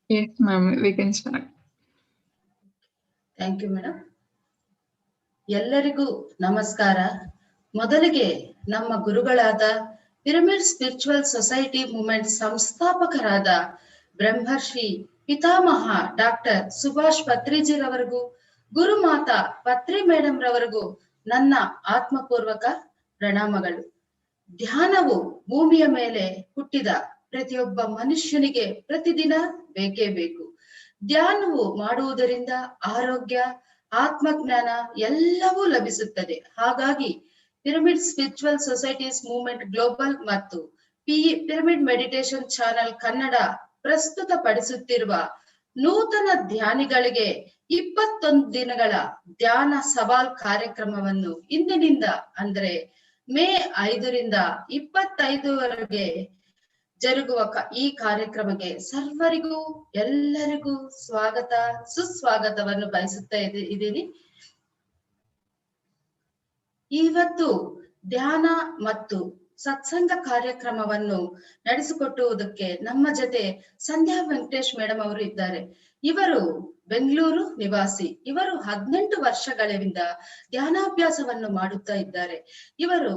Yes, ma'am, we can start. Thank you, madam. ಎಲ್ಲರಿಗೂ ನಮಸ್ಕಾರ. ಮೊದಲಿಗೆ ನಮ್ಮ ಗುರುಗಳಾದ ಪಿರಮಿಡ್ ಸ್ಪಿರಿಚುವಲ್ ಸೊಸೈಟಿ ಮೂವ್ಮೆಂಟ್ ಸಂಸ್ಥಾಪಕರಾದ ಬ್ರಹ್ಮರ್ಷಿ ಪಿತಾಮಹ ಡಾಕ್ಟರ್ ಸುಭಾಷ್ ಪತ್ರಿಜಿರವರಿಗೂ, ಗುರುಮಾತಾ ಪತ್ರಿ ಮೇಡಂ ರವರಿಗೂ ನನ್ನ ಆತ್ಮಪೂರ್ವಕ ಪ್ರಣಾಮಗಳು. ಧ್ಯಾನವು ಭೂಮಿಯ ಮೇಲೆ ಹುಟ್ಟಿದ ಪ್ರತಿಯೊಬ್ಬ ಮನುಷ್ಯನಿಗೆ ಪ್ರತಿದಿನ ಬೇಕೇ ಬೇಕು. ಧ್ಯಾನವು ಮಾಡುವುದರಿಂದ ಆರೋಗ್ಯ, ಆತ್ಮಜ್ಞಾನ ಎಲ್ಲವೂ ಲಭಿಸುತ್ತದೆ. ಹಾಗಾಗಿ pyramid spiritual societies movement global ಮತ್ತು ಪಿರಮಿಡ್ ಮೆಡಿಟೇಷನ್ ಚಾನೆಲ್ ಕನ್ನಡ ಪ್ರಸ್ತುತ ಪಡಿಸುತ್ತಿರುವ ನೂತನ ಧ್ಯಾನಿಗಳಿಗೆ 21 ದಿನಗಳ ಧ್ಯಾನ ಸವಾಲ್ ಕಾರ್ಯಕ್ರಮವನ್ನು ಇಂದಿನಿಂದ ಅಂದ್ರೆ ಮೇ 5ರಿಂದ 25ವರೆಗೆ ಜರುಗುವ ಈ ಕಾರ್ಯಕ್ರಮಕ್ಕೆ ಸರ್ವರಿಗೂ ಎಲ್ಲರಿಗೂ ಸ್ವಾಗತ ಸುಸ್ವಾಗತವನ್ನು ಬಯಸುತ್ತಾ ಇದ್ದೀನಿ. ಇವತ್ತು ಧ್ಯಾನ ಮತ್ತು ಸತ್ಸಂಗ ಕಾರ್ಯಕ್ರಮವನ್ನು ನಡೆಸಿಕೊಟ್ಟುವುದಕ್ಕೆ ನಮ್ಮ ಜೊತೆ ಸಂಧ್ಯಾ ವೆಂಕಟೇಶ್ ಮೇಡಮ್ ಅವರು ಇದ್ದಾರೆ. ಇವರು ಬೆಂಗಳೂರು ನಿವಾಸಿ. ಇವರು 18 ವರ್ಷಗಳಿಂದ ಧ್ಯಾನಾಭ್ಯಾಸವನ್ನು ಮಾಡುತ್ತಾ ಇದ್ದಾರೆ. ಇವರು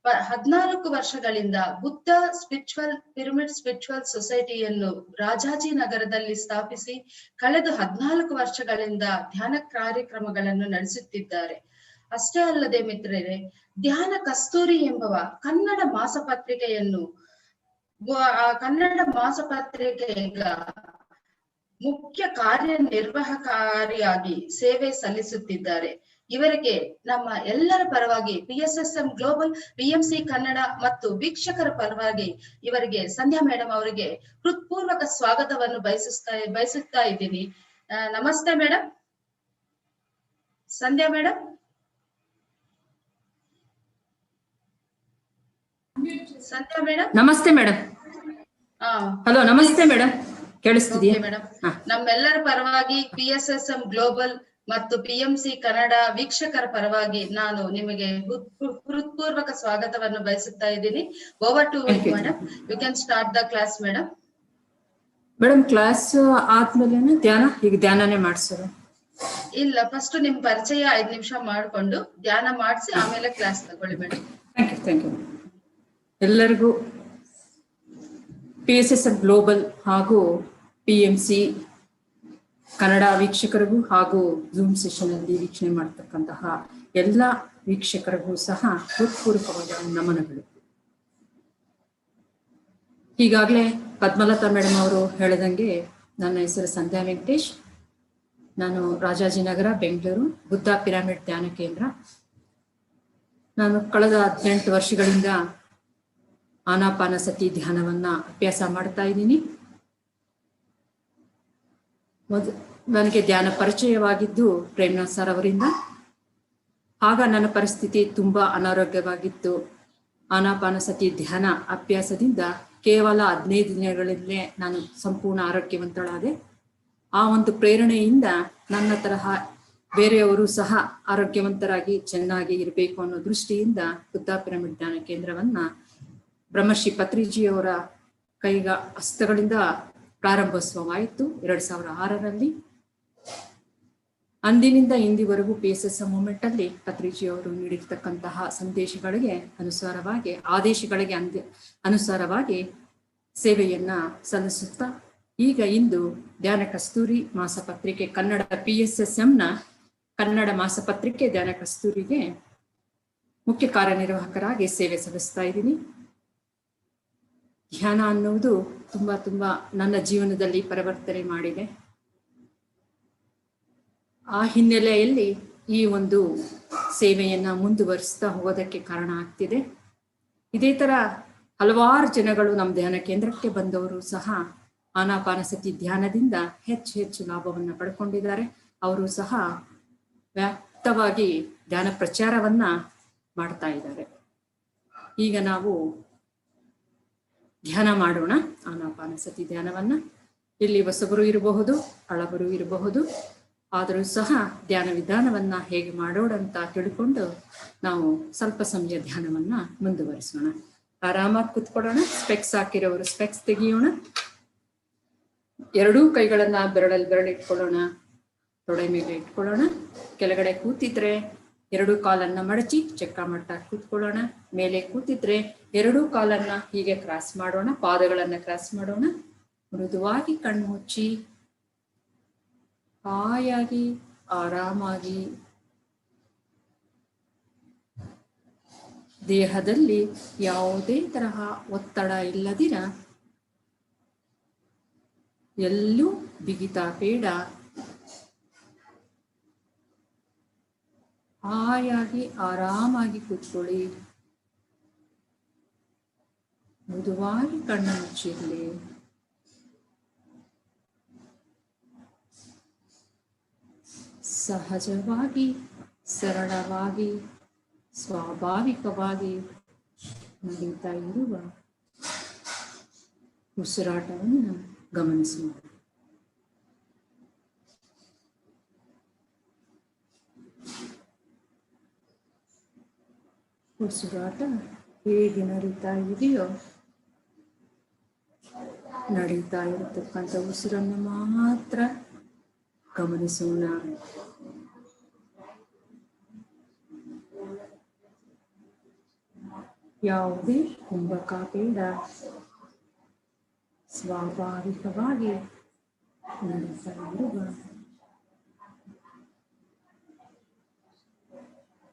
14 ವರ್ಷಗಳಿಂದ ಬುದ್ಧ ಸ್ಪಿರಿಚುವಲ್ ಪಿರಮಿಡ್ ಸ್ಪಿರಿಚುವಲ್ ಸೊಸೈಟಿಯನ್ನು ರಾಜಾಜಿನಗರದಲ್ಲಿ ಸ್ಥಾಪಿಸಿ ಕಳೆದ 14 ವರ್ಷಗಳಿಂದ ಧ್ಯಾನ ಕಾರ್ಯಕ್ರಮಗಳನ್ನು ನಡೆಸುತ್ತಿದ್ದಾರೆ. ಅಷ್ಟೇ ಅಲ್ಲದೆ ಮಿತ್ರರೇ, ಧ್ಯಾನ ಕಸ್ತೂರಿ ಎಂಬ ಕನ್ನಡ ಮಾಸಪತ್ರಿಕೆಯನ್ನು ಮುಖ್ಯ ಕಾರ್ಯನಿರ್ವಾಹಕಾರಿಯಾಗಿ ಸೇವೆ ಸಲ್ಲಿಸುತ್ತಿದ್ದಾರೆ. ಇವರಿಗೆ ನಮ್ಮ ಎಲ್ಲರ ಪರವಾಗಿ PSSM ಗ್ಲೋಬಲ್, PMC ಕನ್ನಡ ಮತ್ತು ವೀಕ್ಷಕರ ಪರವಾಗಿ ಇವರಿಗೆ ಸಂಧ್ಯಾ ಮೇಡಮ್ ಅವರಿಗೆ ಹೃತ್ಪೂರ್ವಕ ಸ್ವಾಗತವನ್ನು ಬಯಸುತ್ತಾ ಇದ್ದೀನಿ. ನಮಸ್ತೆ madam. Sandhya madam. Sandhya madam. ನಮಸ್ತೆ ಮೇಡಮ್. ಹಲೋ, ನಮಸ್ತೆ ಮೇಡಮ್. ಕೇಳಿಸ್ತಿದೆಯಾ ಮೇಡಮ್? ನಮ್ಮೆಲ್ಲರ ಪರವಾಗಿ PSSM ಗ್ಲೋಬಲ್ ಮತ್ತು PMC ಕನ್ನಡ ವೀಕ್ಷಕರ ಪರವಾಗಿ ನಾನು ನಿಮಗೆ ಹೃತ್ಪೂರ್ವಕ ಸ್ವಾಗತವನ್ನು ಬಯಸುತ್ತಾ ಇದ್ದೀನಿ. Over to madam. You can start the class madam. Madam, class ಆದ್ಮೇಲೆ ಧ್ಯಾನ ಈಗ ಧ್ಯಾನನೇ ಮಾಡ್ಸೋದು? ಇಲ್ಲ, ಫಸ್ಟ್ ನಿಮ್ ಪರಿಚಯ 5 ನಿಮಿಷ ಮಾಡ್ಕೊಂಡು ಧ್ಯಾನ ಮಾಡಿಸಿ ಆಮೇಲೆ ಕ್ಲಾಸ್ ತಗೊಳ್ಳಿ ಮೇಡಮ್. Thank you. ಎಲ್ಲರಿಗೂ PSSM ಗ್ಲೋಬಲ್ ಹಾಗೂ PMC ಕನ್ನಡ ವೀಕ್ಷಕರಿಗೂ ಹಾಗೂ ಝೂಮ್ ಸೆಷನ್ ಅಲ್ಲಿ ವೀಕ್ಷಣೆ ಮಾಡತಕ್ಕಂತಹ ಎಲ್ಲ ವೀಕ್ಷಕರಿಗೂ ಸಹ ಹೃತ್ಪೂರ್ವಕವಾದ ನಮನಗಳು. ಈಗಾಗಲೇ ಪದ್ಮಲತಾ ಮೇಡಮ್ ಅವರು ಹೇಳಿದಂಗೆ ನನ್ನ ಹೆಸರು ಸಂಧ್ಯಾ ವೆಂಕಟೇಶ್. ನಾನು ರಾಜಾಜಿನಗರ, ಬೆಂಗಳೂರು, ಬುದ್ಧ ಪಿರಮಿಡ್ ಧ್ಯಾನ ಕೇಂದ್ರ. ನಾನು ಕಳೆದ 18 ವರ್ಷಗಳಿಂದ ಆನಾಪಾನಸತಿ ಧ್ಯಾನವನ್ನ ಅಭ್ಯಾಸ ಮಾಡ್ತಾ ಇದ್ದೀನಿ. ನನಗೆ ಧ್ಯಾನ ಪರಿಚಯವಾಗಿದ್ದು ಪ್ರೇಮ್ನಾಥ್ ಸರ್ ಅವರಿಂದ. ಆಗ ನನ್ನ ಪರಿಸ್ಥಿತಿ ತುಂಬಾ ಅನಾರೋಗ್ಯವಾಗಿತ್ತು. ಆನಾಪಾನಸತಿ ಧ್ಯಾನ ಅಭ್ಯಾಸದಿಂದ ಕೇವಲ 15 ದಿನಗಳಲ್ಲೇ ನಾನು ಸಂಪೂರ್ಣ ಆರೋಗ್ಯವಂತಳಾದೆ. ಆ ಒಂದು ಪ್ರೇರಣೆಯಿಂದ ನನ್ನ ತರಹ ಬೇರೆಯವರು ಸಹ ಆರೋಗ್ಯವಂತರಾಗಿ ಚೆನ್ನಾಗಿ ಇರಬೇಕು ಅನ್ನೋ ದೃಷ್ಟಿಯಿಂದ ಬುದ್ಧ ಪಿರಮಿಡ್ ಧ್ಯಾನ ಕೇಂದ್ರವನ್ನ ಬ್ರಹ್ಮರ್ಷಿ ಪತ್ರಿಜಿಯವರ ಹಸ್ತಗಳಿಂದ ಪ್ರಾರಂಭೋತ್ಸವವಾಯಿತು 2006ರಲ್ಲಿ. ಅಂದಿನಿಂದ ಇಂದಿವರೆಗೂ PSSM ಮೂವ್ಮೆಂಟ್ ಅಲ್ಲಿ ಪತ್ರಿಜಿಯವರು ನೀಡಿರ್ತಕ್ಕಂತಹ ಸಂದೇಶಗಳಿಗೆ ಅನುಸಾರವಾಗಿ, ಆದೇಶಗಳಿಗೆ ಅನುಸಾರವಾಗಿ ಸೇವೆಯನ್ನ ಸಲ್ಲಿಸುತ್ತಾ ಈಗ ಇಂದು ಧ್ಯಾನ ಕಸ್ತೂರಿ ಮಾಸಪತ್ರಿಕೆ ಕನ್ನಡ PSSMನ ಕನ್ನಡ ಮಾಸಪತ್ರಿಕೆ ಧ್ಯಾನ ಕಸ್ತೂರಿಗೆ ಮುಖ್ಯ ಕಾರ್ಯನಿರ್ವಾಹಕರಾಗಿ ಸೇವೆ ಸಲ್ಲಿಸ್ತಾ ಇದ್ದೀನಿ. ಧ್ಯಾನ ಅನ್ನುವುದು ತುಂಬಾ ನನ್ನ ಜೀವನದಲ್ಲಿ ಪರಿವರ್ತನೆ ಮಾಡಿದೆ. ಆ ಹಿನ್ನೆಲೆಯಲ್ಲಿ ಈ ಒಂದು ಸೇವೆಯನ್ನ ಮುಂದುವರಿಸ್ತಾ ಹೋಗೋದಕ್ಕೆ ಕಾರಣ ಆಗ್ತಿದೆ. ಇದೇ ತರ ಹಲವಾರು ಜನಗಳು ನಮ್ಮ ಧ್ಯಾನ ಕೇಂದ್ರಕ್ಕೆ ಬಂದವರು ಸಹ ಆನಾಪಾನಸತಿ ಧ್ಯಾನದಿಂದ ಹೆಚ್ಚು ಲಾಭವನ್ನ ಪಡ್ಕೊಂಡಿದ್ದಾರೆ. ಅವರು ಸಹ ವ್ಯಾಪ್ತವಾಗಿ ಧ್ಯಾನ ಪ್ರಚಾರವನ್ನ ಮಾಡ್ತಾ ಇದ್ದಾರೆ. ಈಗ ನಾವು ಧ್ಯಾನ ಮಾಡೋಣ, ಆನಾಪಾನಸತಿ ಧ್ಯಾನವನ್ನ. ಇಲ್ಲಿ ಹೊಸಬರು ಇರಬಹುದು, ಹಳಬರು ಇರಬಹುದು, ಆದರೂ ಸಹ ಧ್ಯಾನ ವಿಧಾನವನ್ನ ಹೇಗೆ ಮಾಡೋಣ ಅಂತ ತಿಳ್ಕೊಂಡು ನಾವು ಸ್ವಲ್ಪ ಸಮಯ ಧ್ಯಾನವನ್ನ ಮುಂದುವರಿಸೋಣ. ಆರಾಮಾಗಿ ಕುತ್ಕೊಳ್ಳೋಣ. Specs ಹಾಕಿರೋರು specs ತೆಗಿಯೋಣ. ಎರಡೂ ಕೈಗಳನ್ನ ಬೆರಳಿಟ್ಕೊಳ್ಳೋಣ, ತೊಡೆ ಮೇಲೆ ಇಟ್ಕೊಳ್ಳೋಣ. ಕೆಳಗಡೆ ಕೂತಿದ್ರೆ ಎರಡು ಕಾಲನ್ನ ಮಡಚಿ ಚಕ್ರಮಟ್ಟ ಕೂತ್ಕೊಳ್ಳೋಣ. ಮೇಲೆ ಕೂತಿದ್ರೆ ಎರಡೂ ಕಾಲನ್ನ ಹೀಗೆ ಕ್ರಾಸ್ ಮಾಡೋಣ, ಪಾದಗಳನ್ನ ಕ್ರಾಸ್ ಮಾಡೋಣ. ಮೃದುವಾಗಿ ಕಣ್ಣು ಮುಚ್ಚಿ ಹಾಯಾಗಿ ಆರಾಮಾಗಿ ದೇಹದಲ್ಲಿ ಯಾವುದೇ ತರಹ ಒತ್ತಡ ಇಲ್ಲದಿರ, ಎಲ್ಲೂ ಬಿಗಿತ ಬೇಡ, ಹಾಯಾಗಿ ಆರಾಮಾಗಿ ಕೂತ್ಕೊಳ್ಳಿ. ಮೃದುವಾಗಿ ಕಣ್ಣು ಮುಚ್ಚಿರಲಿ. ಸಹಜವಾಗಿ, ಸರಳವಾಗಿ, ಸ್ವಾಭಾವಿಕವಾಗಿ ನಡೀತಾ ಇರುವ ಉಸಿರಾಟವನ್ನು ಗಮನಿಸೋಣ. ಉಸಿರಾಟ ಹೇಗೆ ನಡೀತಾ ಇದೆಯೋ, ನಡೀತಾ ಇರತಕ್ಕಂಥ ಉಸಿರನ್ನು ಮಾತ್ರ ಗಮನಿಸೋಣ. ಯಾವುದೇ ಕುಂಭಕ ಬೇಡ, ಸ್ವಾಭಾವಿಕವಾಗಿ ನಡೀತಾ ಇರುವ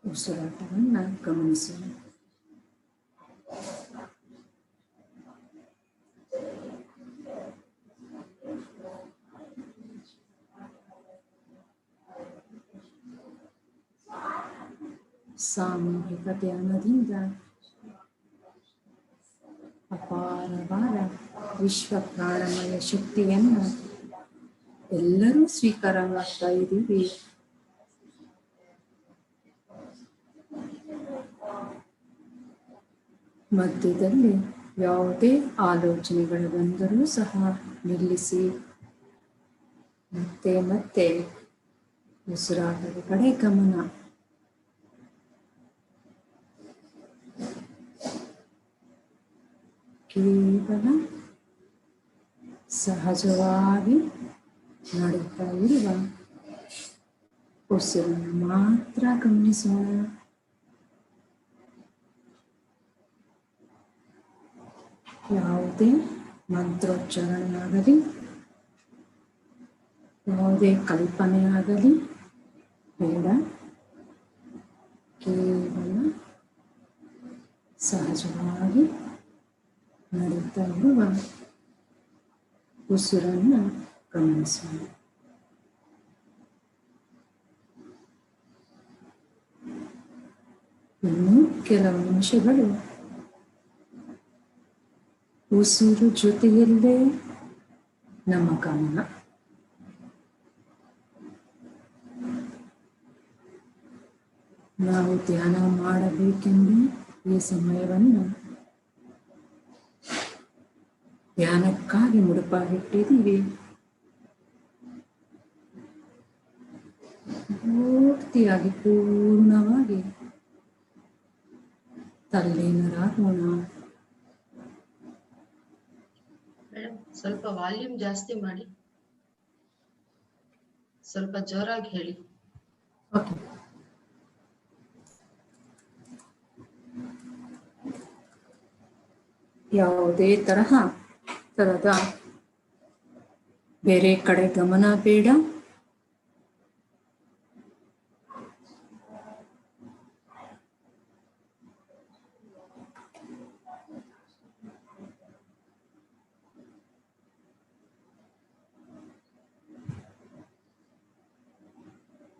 ಉಸಿರಾಟವನ್ನ ಗಮನಿಸೋಣ. ಸಾಮೂಹಿಕ ಧ್ಯಾನದಿಂದ ಅಪಾರವಾದ ವಿಶ್ವ ಪ್ರಾಣಮಯ ಶಕ್ತಿಯನ್ನು ಎಲ್ಲರೂ ಸ್ವೀಕಾರ ಮಾಡ್ತಾ ಇದ್ದೀವಿ. ಮಧ್ಯದಲ್ಲಿ ಯಾವುದೇ ಆಲೋಚನೆಗಳು ಬಂದರೂ ಸಹ ನಿಲ್ಲಿಸಿ ಮತ್ತೆ ಮತ್ತೆ ಉಸಿರಾಟದ ಕಡೆ ಗಮನ. ಕೇವಲ ಸಹಜವಾಗಿ ನಡೀತಾ ಇರುವ ಉಸಿರನ್ನು ಮಾತ್ರ ಗಮನಿಸೋಣ. ಯಾವುದೇ ಮಂತ್ರೋಚ್ಚಾರಣೆ ಆಗಲಿ, ಯಾವುದೇ ಕಲ್ಪನೆ ಆಗಲಿ ಬೇಡ. ಕೇವಲ ಸಹಜವಾಗಿ ನಡೀತಾ ಇರುವ ಉಸಿರನ್ನು ಗಮನಿಸೋಣ. ಇನ್ನು ಕೆಲವು ನಿಮಿಷಗಳು ಉಸಿರು ಜೊತೆಯಲ್ಲೇ ನಮ್ಮ ಗಮನ. ನಾವು ಧ್ಯಾನ ಮಾಡಬೇಕೆಂದು ಈ ಸಮಯವನ್ನು ಧ್ಯಾನಕ್ಕಾಗಿ ಮುಡುಪಾಗಿಟ್ಟಿದ್ದೀವಿ. ಪೂರ್ತಿಯಾಗಿ ಪೂರ್ಣವಾಗಿ ತಲ್ಲೀನರಾಗೋಣ. ಮೇಡಮ್, ಸ್ವಲ್ಪ ವಾಲ್ಯೂಮ್ ಜಾಸ್ತಿ ಮಾಡಿ, ಸ್ವಲ್ಪ ಜೋರಾಗಿ ಹೇಳಿ. ಓಕೆ. ಯಾವುದೇ ತರದ ಬೇರೆ ಕಡೆ ಗಮನ ಬೇಡ.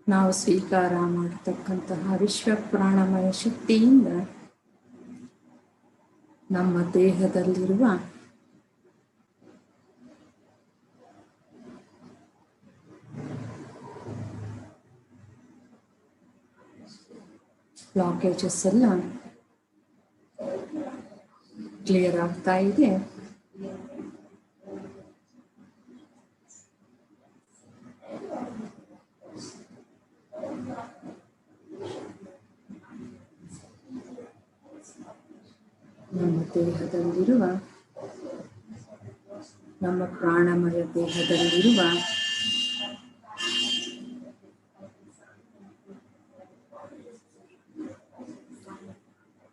ನಾವು ಸ್ವೀಕಾರ ಮಾಡತಕ್ಕಂತಹ ವಿಶ್ವ ಪ್ರಾಣಮಯ ಶಕ್ತಿಯಿಂದ ನಮ್ಮ ದೇಹದಲ್ಲಿರುವ ಬ್ಲಾಕೇಜಸ್ ಎಲ್ಲ ಕ್ಲಿಯರ್ ಆಗ್ತಾ ಇದೆ. ನಮ್ಮ ದೇಹದಲ್ಲಿರುವ ನಮ್ಮ ಪ್ರಾಣಮಯ ದೇಹದಲ್ಲಿರುವ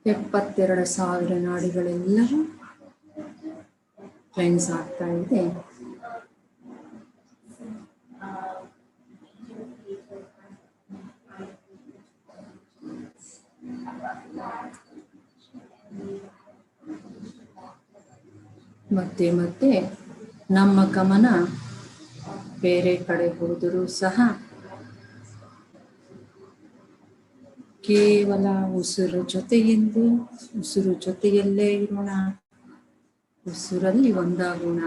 72,000 ನಾಡಿಗಳೆಲ್ಲವೂ ಕ್ಲೆನ್ಸ್ ಆಗ್ತಾ ಇದೆ. ಮತ್ತೆ ಮತ್ತೆ ನಮ್ಮ ಗಮನ ಬೇರೆ ಕಡೆ ಹೋದರೂ ಸಹ ಕೇವಲ ಉಸಿರು ಜೊತೆಯಲ್ಲೇ ಇರೋಣ, ಉಸಿರಲ್ಲಿ ಒಂದಾಗೋಣ.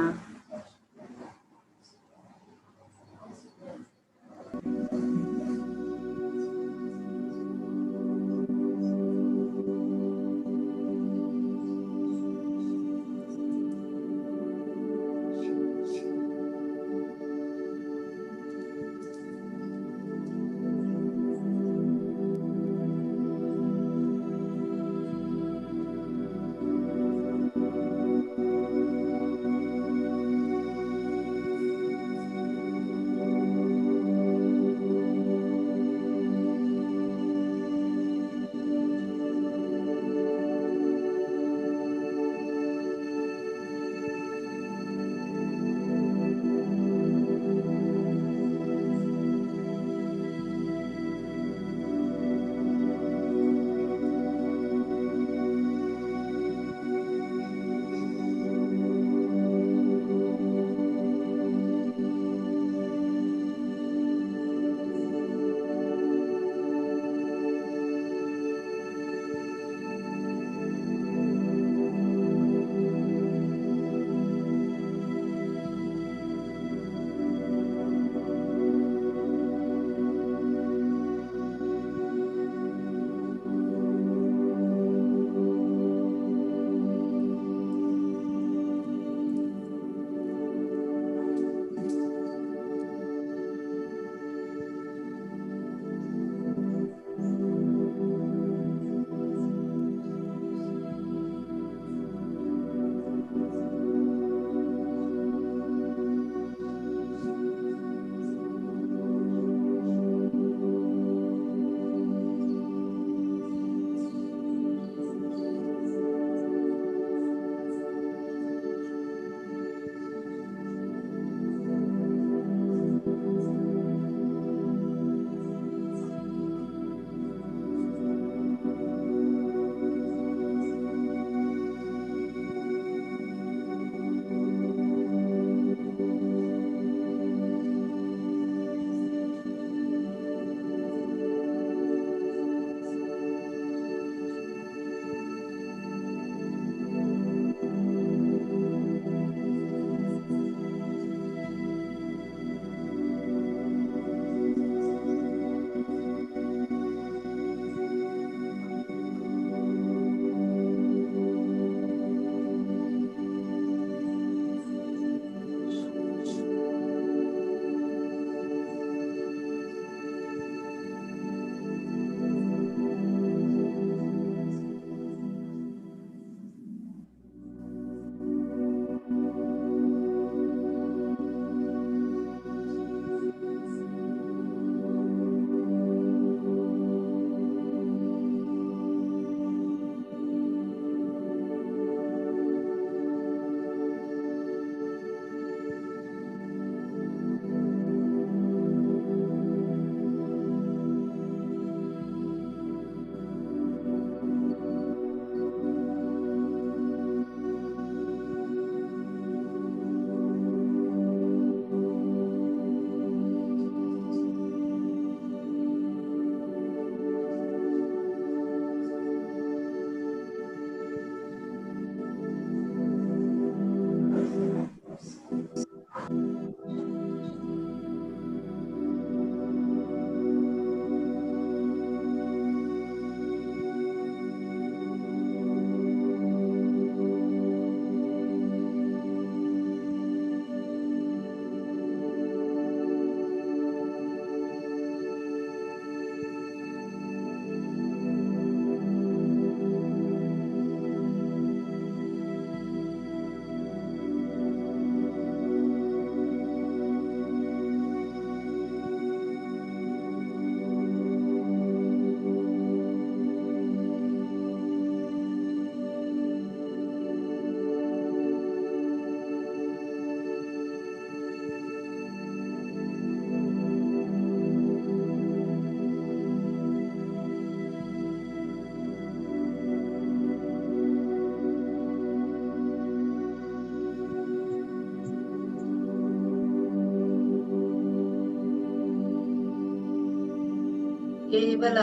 ಕೇವಲ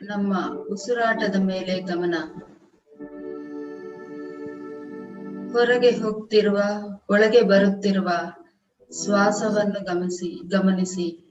ನಮ್ಮ ಉಸಿರಾಟದ ಮೇಲೆ ಗಮನ. ಹೊರಗೆ ಹೋಗ್ತಿರುವ, ಒಳಗೆ ಬರುತ್ತಿರುವ ಶ್ವಾಸವನ್ನು ಗಮನಿಸಿ.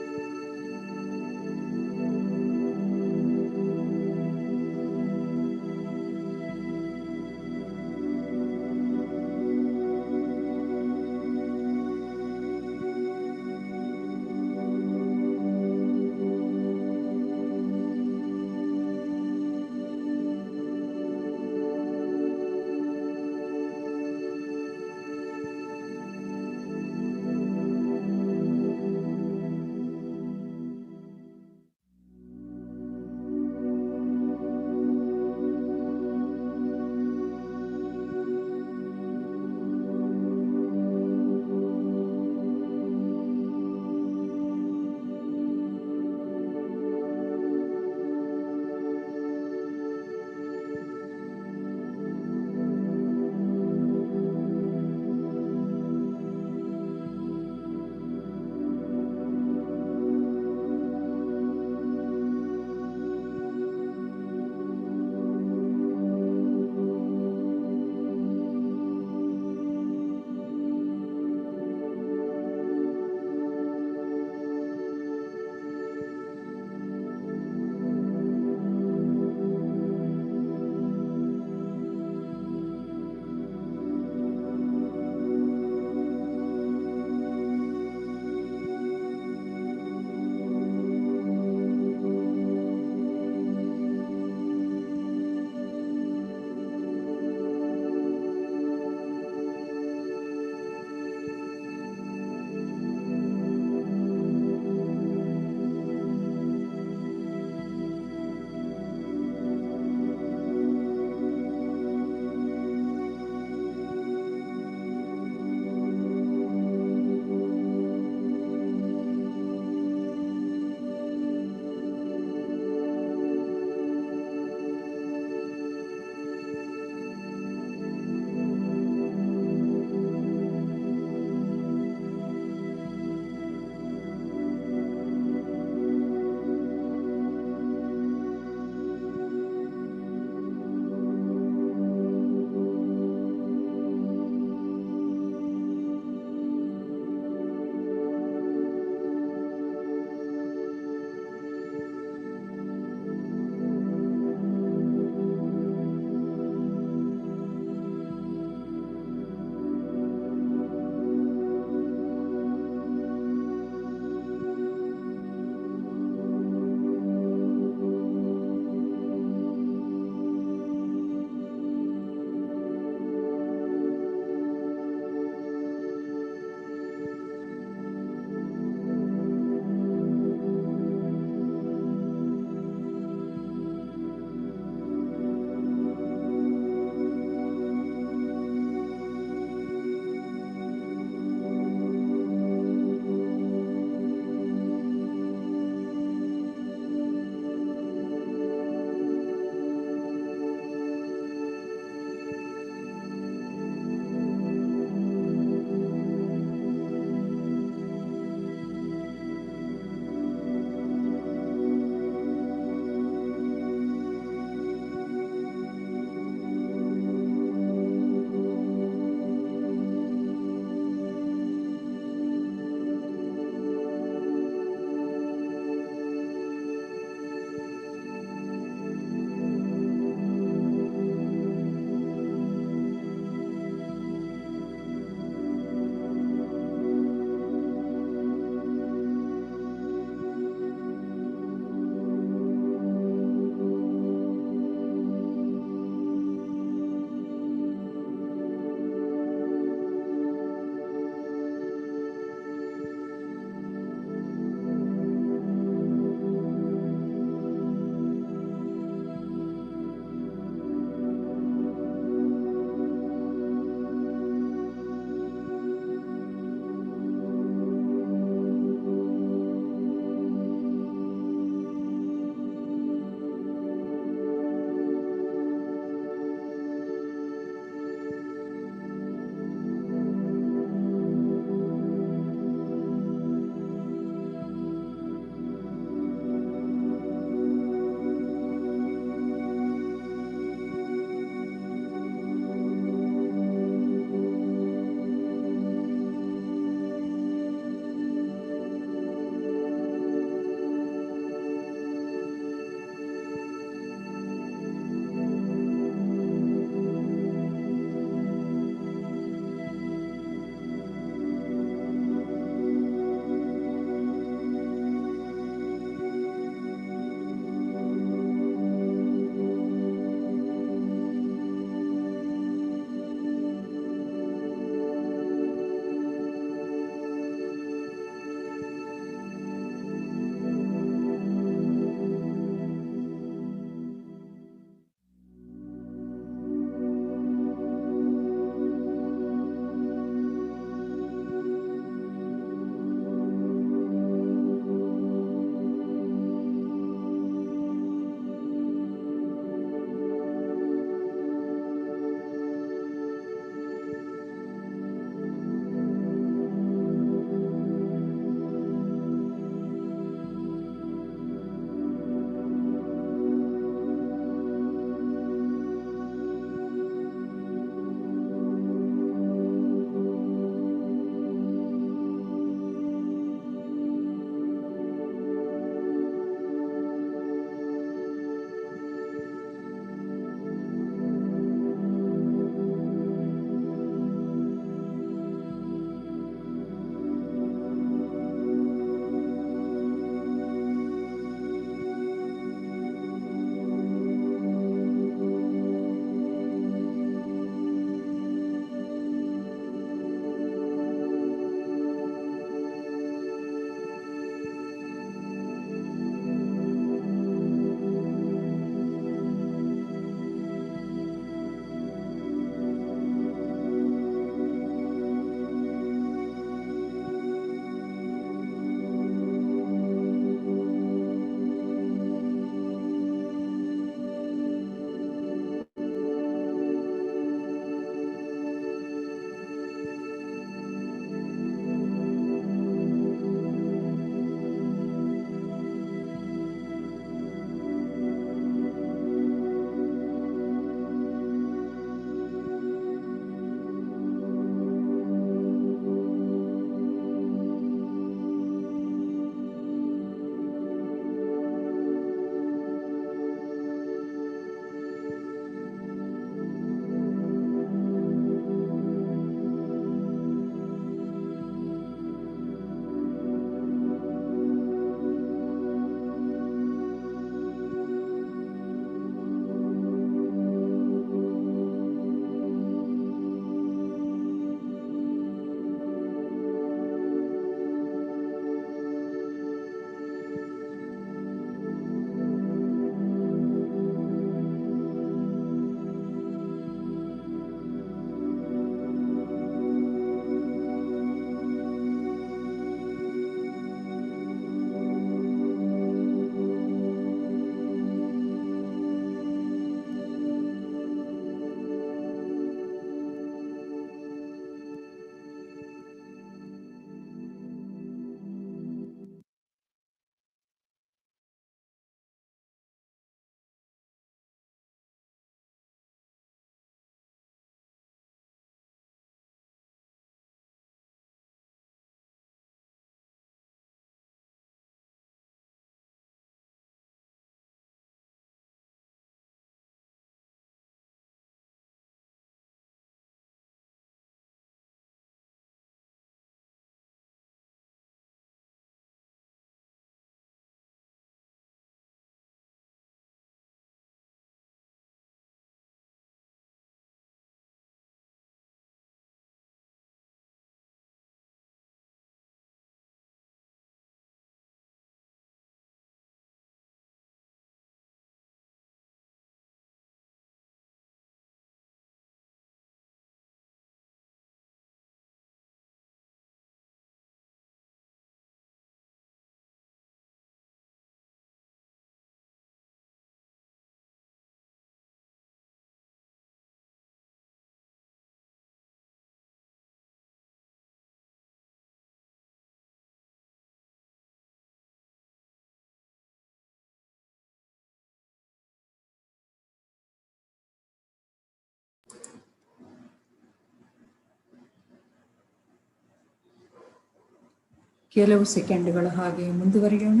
ಕೆಲವು ಸೆಕೆಂಡ್ಗಳ ಹಾಗೆ ಮುಂದುವರಿಯೋಣ.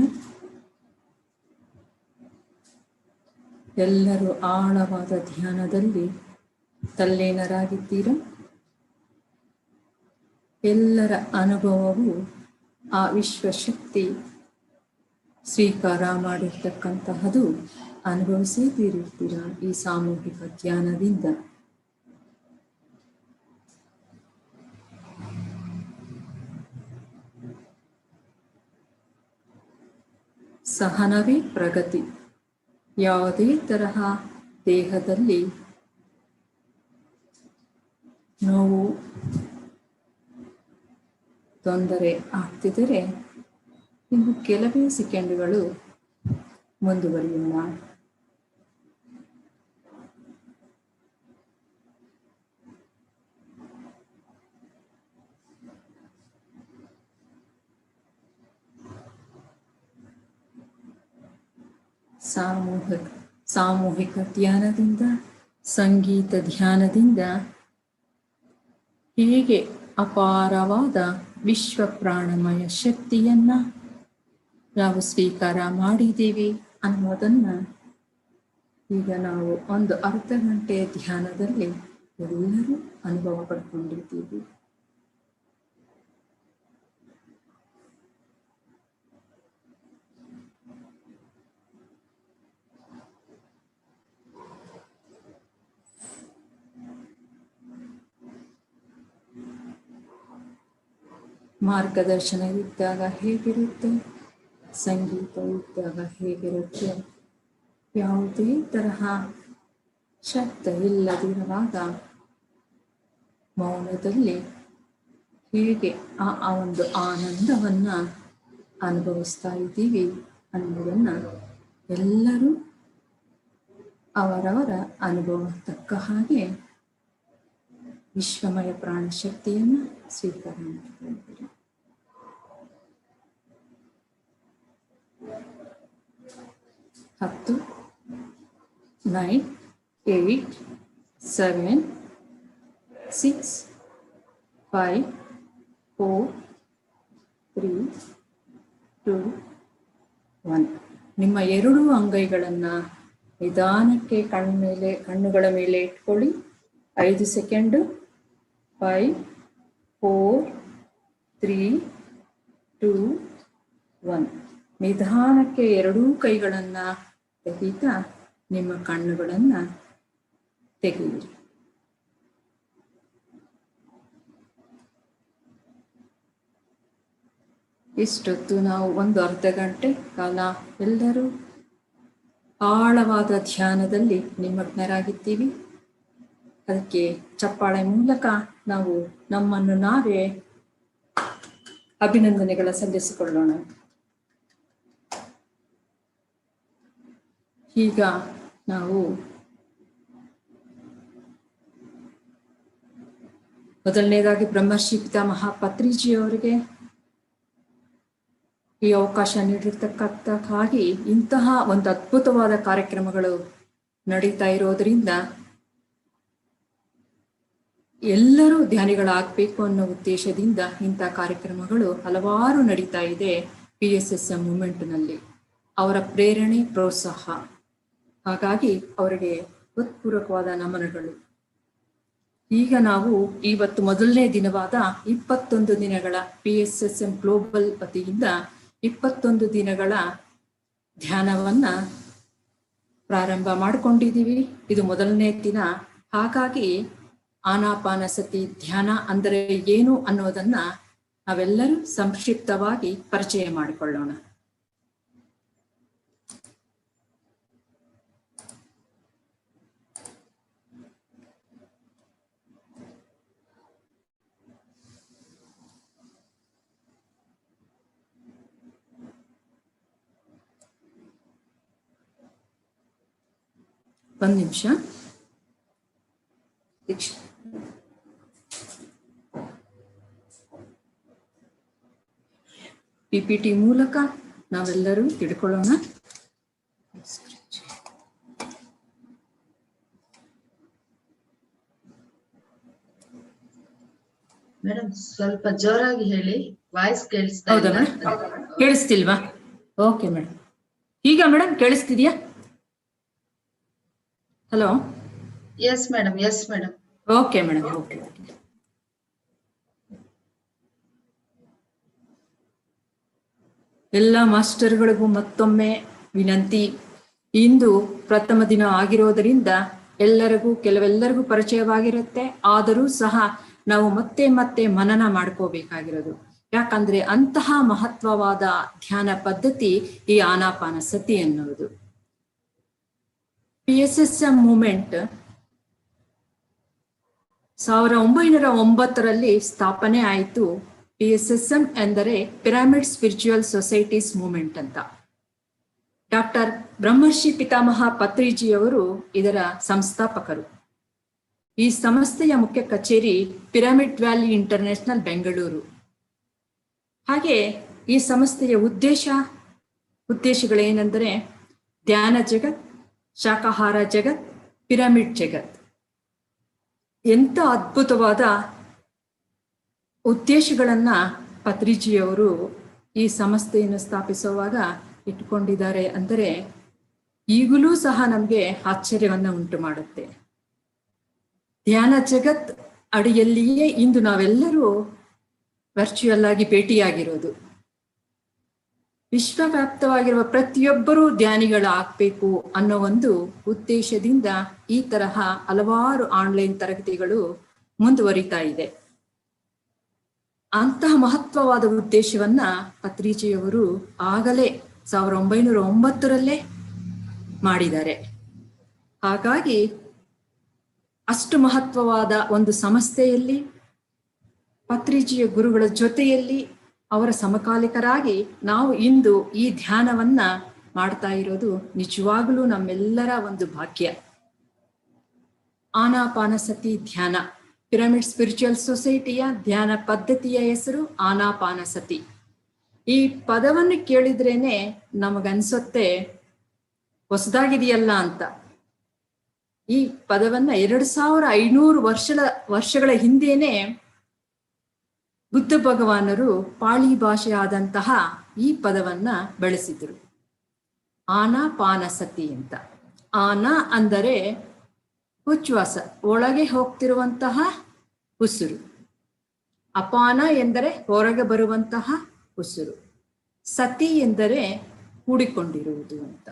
ಎಲ್ಲರೂ ಆಳವಾದ ಧ್ಯಾನದಲ್ಲಿ ತಲ್ಲೀನರಾಗಿದ್ದೀರಾ. ಎಲ್ಲರ ಅನುಭವವು ಆ ವಿಶ್ವಶಕ್ತಿ ಸ್ವೀಕಾರ ಮಾಡಿರ್ತಕ್ಕಂತಹದು ಅನುಭವಿಸೇ ತೀರಿರ್ತೀರ ಈ ಸಾಮೂಹಿಕ ಧ್ಯಾನದಿಂದ. ಸಹನವೇ ಪ್ರಗತಿ. ಯಾವುದೇ ತರಹ ದೇಹದಲ್ಲಿ ನೋವು ತೊಂದರೆ ಆಗ್ತಿದ್ದರೆ ಇನ್ನು ಕೆಲವೇ ಸೆಕೆಂಡುಗಳು ಮುಂದುವರಿಯೋಣ. ಸಾಮೂಹಿಕ ಧ್ಯಾನದಿಂದ, ಸಂಗೀತ ಧ್ಯಾನದಿಂದ ಹೇಗೆ ಅಪಾರವಾದ ವಿಶ್ವ ಪ್ರಾಣಮಯ ಶಕ್ತಿಯನ್ನ ನಾವು ಸ್ವೀಕಾರ ಮಾಡಿದ್ದೀವಿ ಅನ್ನೋದನ್ನ ಈಗ ನಾವು ಒಂದು ಅರ್ಧ ಗಂಟೆ ಧ್ಯಾನದಲ್ಲಿ ಎಲ್ಲರೂ ಅನುಭವ ಪಡ್ಕೊಂಡಿದ್ದೀವಿ. ಮಾರ್ಗದರ್ಶನ ಇದ್ದಾಗ ಹೇಗಿರುತ್ತೆ, ಸಂಗೀತ ಇದ್ದಾಗ ಹೇಗಿರುತ್ತೆ, ಯಾವುದೇ ತರಹ ಶಬ್ದ ಇಲ್ಲದಿರುವಾಗ ಮೌನದಲ್ಲಿ ಹೇಗೆ ಆ ಒಂದು ಆನಂದವನ್ನ ಅನುಭವಿಸ್ತಾ ಇದ್ದೀವಿ ಅನ್ನೋದನ್ನ ಎಲ್ಲರೂ ಅವರವರ ಅನುಭವ ತಕ್ಕ ಹಾಗೆ ವಿಶ್ವಮಯ ಪ್ರಾಣಶಕ್ತಿಯನ್ನು ಸ್ವೀಕಾರ ಮಾಡಿದ್ದಾರೆ. 10, 9, 8, 7, 6, 5, 4, 3, 2, 1. ನಿಮ್ಮ ಎರಡೂ ಅಂಗೈಗಳನ್ನು ನಿಧಾನಕ್ಕೆ ಕಣ್ಣುಗಳ ಮೇಲೆ ಇಟ್ಕೊಳ್ಳಿ. 5 ಸೆಕೆಂಡು. 5, 4, 3, 2, 1. ನಿಧಾನಕ್ಕೆ ಎರಡೂ ಕೈಗಳನ್ನು ತೆಗೀತಾ ನಿಮ್ಮ ಕಣ್ಣುಗಳನ್ನು ತೆಗೆಯಿರಿ. ಇಷ್ಟೊತ್ತು ನಾವು ಒಂದು ಅರ್ಧ ಗಂಟೆ ಕಾಲ ಎಲ್ಲರೂ ಆಳವಾದ ಧ್ಯಾನದಲ್ಲಿ ನಿಮಗ್ನರಾಗಿದ್ದೀವಿ. ಅದಕ್ಕೆ ಚಪ್ಪಾಳೆ ಮೂಲಕ ನಾವು ನಮ್ಮನ್ನು ನಾವೇ ಅಭಿನಂದನೆಗಳ ಸಲ್ಲಿಸಿಕೊಳ್ಳೋಣ. ಈಗ ನಾವು ಮೊದಲನೇದಾಗಿ ಬ್ರಹ್ಮರ್ಷಿ ಪಿತಾಮಹ ಪತ್ರಿಜಿಯವರಿಗೆ ಈ ಅವಕಾಶ ನೀಡಿರ್ತಕ್ಕಂತಕ್ಕಾಗಿ ಇಂತಹ ಒಂದು ಅದ್ಭುತವಾದ ಕಾರ್ಯಕ್ರಮಗಳು ನಡೀತಾ ಇರೋದ್ರಿಂದ ಎಲ್ಲರೂ ಧ್ಯಾನಿಗಳಾಗಬೇಕು ಅನ್ನೋ ಉದ್ದೇಶದಿಂದ ಇಂಥ ಕಾರ್ಯಕ್ರಮಗಳು ಹಲವಾರು ನಡೀತಾ ಇದೆ. PSSM ಮೂವ್ಮೆಂಟ್ನಲ್ಲಿ ಅವರ ಪ್ರೇರಣೆ, ಪ್ರೋತ್ಸಾಹ, ಹಾಗಾಗಿ ಅವರಿಗೆ ಹೃತ್ಪೂರ್ವಕವಾದ ನಮನಗಳು. ಈಗ ನಾವು ಇವತ್ತು ಮೊದಲನೇ ದಿನವಾದ 21 ದಿನಗಳ PSSM ಗ್ಲೋಬಲ್ ವತಿಯಿಂದ 21 ದಿನಗಳ ಧ್ಯಾನವನ್ನ ಪ್ರಾರಂಭ ಮಾಡಿಕೊಂಡಿದ್ದೀವಿ. ಇದು ಮೊದಲನೇ ದಿನ. ಹಾಗಾಗಿ ಆನಾಪಾನಸತಿ ಧ್ಯಾನ ಅಂದರೆ ಏನು ಅನ್ನೋದನ್ನ ನಾವೆಲ್ಲರೂ ಸಂಕ್ಷಿಪ್ತವಾಗಿ ಪರಿಚಯ ಮಾಡಿಕೊಳ್ಳೋಣ. ಒಂದು ನಿಮಿಷ. PPT ಮೂಲಕ ನಾವೆಲ್ಲರೂ ತಿಳ್ಕೊಳ್ಳೋಣ. ಮೇಡಮ್ ಸ್ವಲ್ಪ ಜೋರಾಗಿ ಹೇಳಿ, ವಾಯ್ಸ್ ಕೇಳಿಸ್ತಾ ಹೌದಾ ಇಲ್ಲ. ಮೇಡಮ್? ಕೇಳಿಸ್ತಿಲ್ವಾ? Okay madam. ಈಗ ಮೇಡಮ್ ಕೇಳಿಸ್ತಿದ್ಯಾ? Hello. Yes madam, yes madam. Okay madam, okay. ಎಲ್ಲ ಮಾಸ್ಟರ್ಗಳಿಗೂ ಮತ್ತೊಮ್ಮೆ ವಿನಂತಿ. ಇಂದು ಪ್ರಥಮ ದಿನ ಆಗಿರೋದರಿಂದ ಕೆಲವೆಲ್ಲರಿಗೂ ಪರಿಚಯವಾಗಿರುತ್ತೆ. ಆದರೂ ಸಹ ನಾವು ಮತ್ತೆ ಮತ್ತೆ ಮನನ ಮಾಡ್ಕೋಬೇಕಾಗಿರೋದು. ಯಾಕಂದ್ರೆ ಅಂತಹ ಮಹತ್ವವಾದ ಧ್ಯಾನ ಪದ್ಧತಿ ಈ ಆನಾಪಾನಸತಿ ಅನ್ನೋದು. PSSM ಮೂವ್ಮೆಂಟ್ 1909ರಲ್ಲಿ ಸ್ಥಾಪನೆ ಆಯಿತು. PSSM ಎಂದರೆ ಪಿರಮಿಡ್ ಸ್ಪಿರಿಚುವಲ್ ಸೊಸೈಟೀಸ್ ಮೂವ್ಮೆಂಟ್ ಅಂತ. ಡಾಕ್ಟರ್ ಬ್ರಹ್ಮರ್ಷಿ ಪಿತಾಮಹ ಪತ್ರಿಜಿಯವರು ಇದರ ಸಂಸ್ಥಾಪಕರು. ಈ ಸಂಸ್ಥೆಯ ಮುಖ್ಯ ಕಚೇರಿ ಪಿರಮಿಡ್ ವ್ಯಾಲಿ ಇಂಟರ್ನ್ಯಾಷನಲ್, ಬೆಂಗಳೂರು. ಹಾಗೆ ಈ ಸಂಸ್ಥೆಯ ಉದ್ದೇಶಗಳೇನೆಂದರೆ ಧ್ಯಾನ ಜಗತ್, ಶಾಕಾಹಾರ ಜಗತ್, ಪಿರಮಿಡ್ ಜಗತ್. ಎಂಥ ಅದ್ಭುತವಾದ ಉದ್ದೇಶಗಳನ್ನ ಪತ್ರಿಜಿಯವರು ಈ ಸಂಸ್ಥೆಯನ್ನು ಸ್ಥಾಪಿಸುವಾಗ ಇಟ್ಟುಕೊಂಡಿದ್ದಾರೆ ಅಂದರೆ ಈಗಲೂ ಸಹ ನಮಗೆ ಆಶ್ಚರ್ಯವನ್ನ ಉಂಟು ಮಾಡುತ್ತೆ. ಧ್ಯಾನ ಜಗತ್ ಅಡಿಯಲ್ಲಿಯೇ ಇಂದು ನಾವೆಲ್ಲರೂ ವರ್ಚುವಲ್ ಆಗಿ ಭೇಟಿಯಾಗಿರೋದು. ವಿಶ್ವವ್ಯಾಪ್ತವಾಗಿರುವ ಪ್ರತಿಯೊಬ್ಬರೂ ಧ್ಯಾನಿಗಳಾಗಬೇಕು ಅನ್ನೋ ಒಂದು ಉದ್ದೇಶದಿಂದ ಈ ತರಹ ಹಲವಾರು ಆನ್ಲೈನ್ ತರಗತಿಗಳು ಮುಂದುವರಿತಾ ಇದೆ. ಅಂತಹ ಮಹತ್ವವಾದ ಉದ್ದೇಶವನ್ನ ಪತ್ರಿಜಿಯವರು ಆಗಲೇ 1909ರಲ್ಲೇ ಮಾಡಿದ್ದಾರೆ. ಹಾಗಾಗಿ ಅಷ್ಟು ಮಹತ್ವವಾದ ಒಂದು ಸಂಸ್ಥೆಯಲ್ಲಿ ಪತ್ರಿಜಿಯ ಗುರುಗಳ ಜೊತೆಯಲ್ಲಿ ಅವರ ಸಮಕಾಲಿಕರಾಗಿ ನಾವು ಇಂದು ಈ ಧ್ಯಾನವನ್ನ ಮಾಡ್ತಾ ಇರೋದು ನಿಜವಾಗಲೂ ನಮ್ಮೆಲ್ಲರ ಒಂದು ಭಾಗ್ಯ. ಆನಾಪಾನಸತಿ ಧ್ಯಾನ, ಪಿರಮಿಡ್ ಸ್ಪಿರಿಚುವಲ್ ಸೊಸೈಟಿಯ ಧ್ಯಾನ ಪದ್ಧತಿಯ ಹೆಸರು ಆನಾಪಾನಸತಿ. ಈ ಪದವನ್ನು ಕೇಳಿದ್ರೇನೆ ನಮಗನ್ಸುತ್ತೆ ಹೊಸದಾಗಿದೆಯಲ್ಲ ಅಂತ. ಈ ಪದವನ್ನ 2500 ವರ್ಷಗಳ ಹಿಂದೆನೆ ಬುದ್ಧ ಭಗವಾನರು ಪಾಳಿ ಭಾಷೆಯಾದಂತಹ ಈ ಪದವನ್ನ ಬಳಸಿದರು, ಆನಾಪಾನಸತಿ ಅಂತ. ಆನ ಅಂದರೆ ಉಚ್ಛ್ವಾಸ, ಒಳಗೆ ಹೋಗ್ತಿರುವಂತಹ ಉಸಿರು. ಅಪಾನ ಎಂದರೆ ಹೊರಗೆ ಬರುವಂತಹ ಉಸಿರು. ಸತಿ ಎಂದರೆ ಕೂಡಿಕೊಂಡಿರುವುದು ಅಂತ.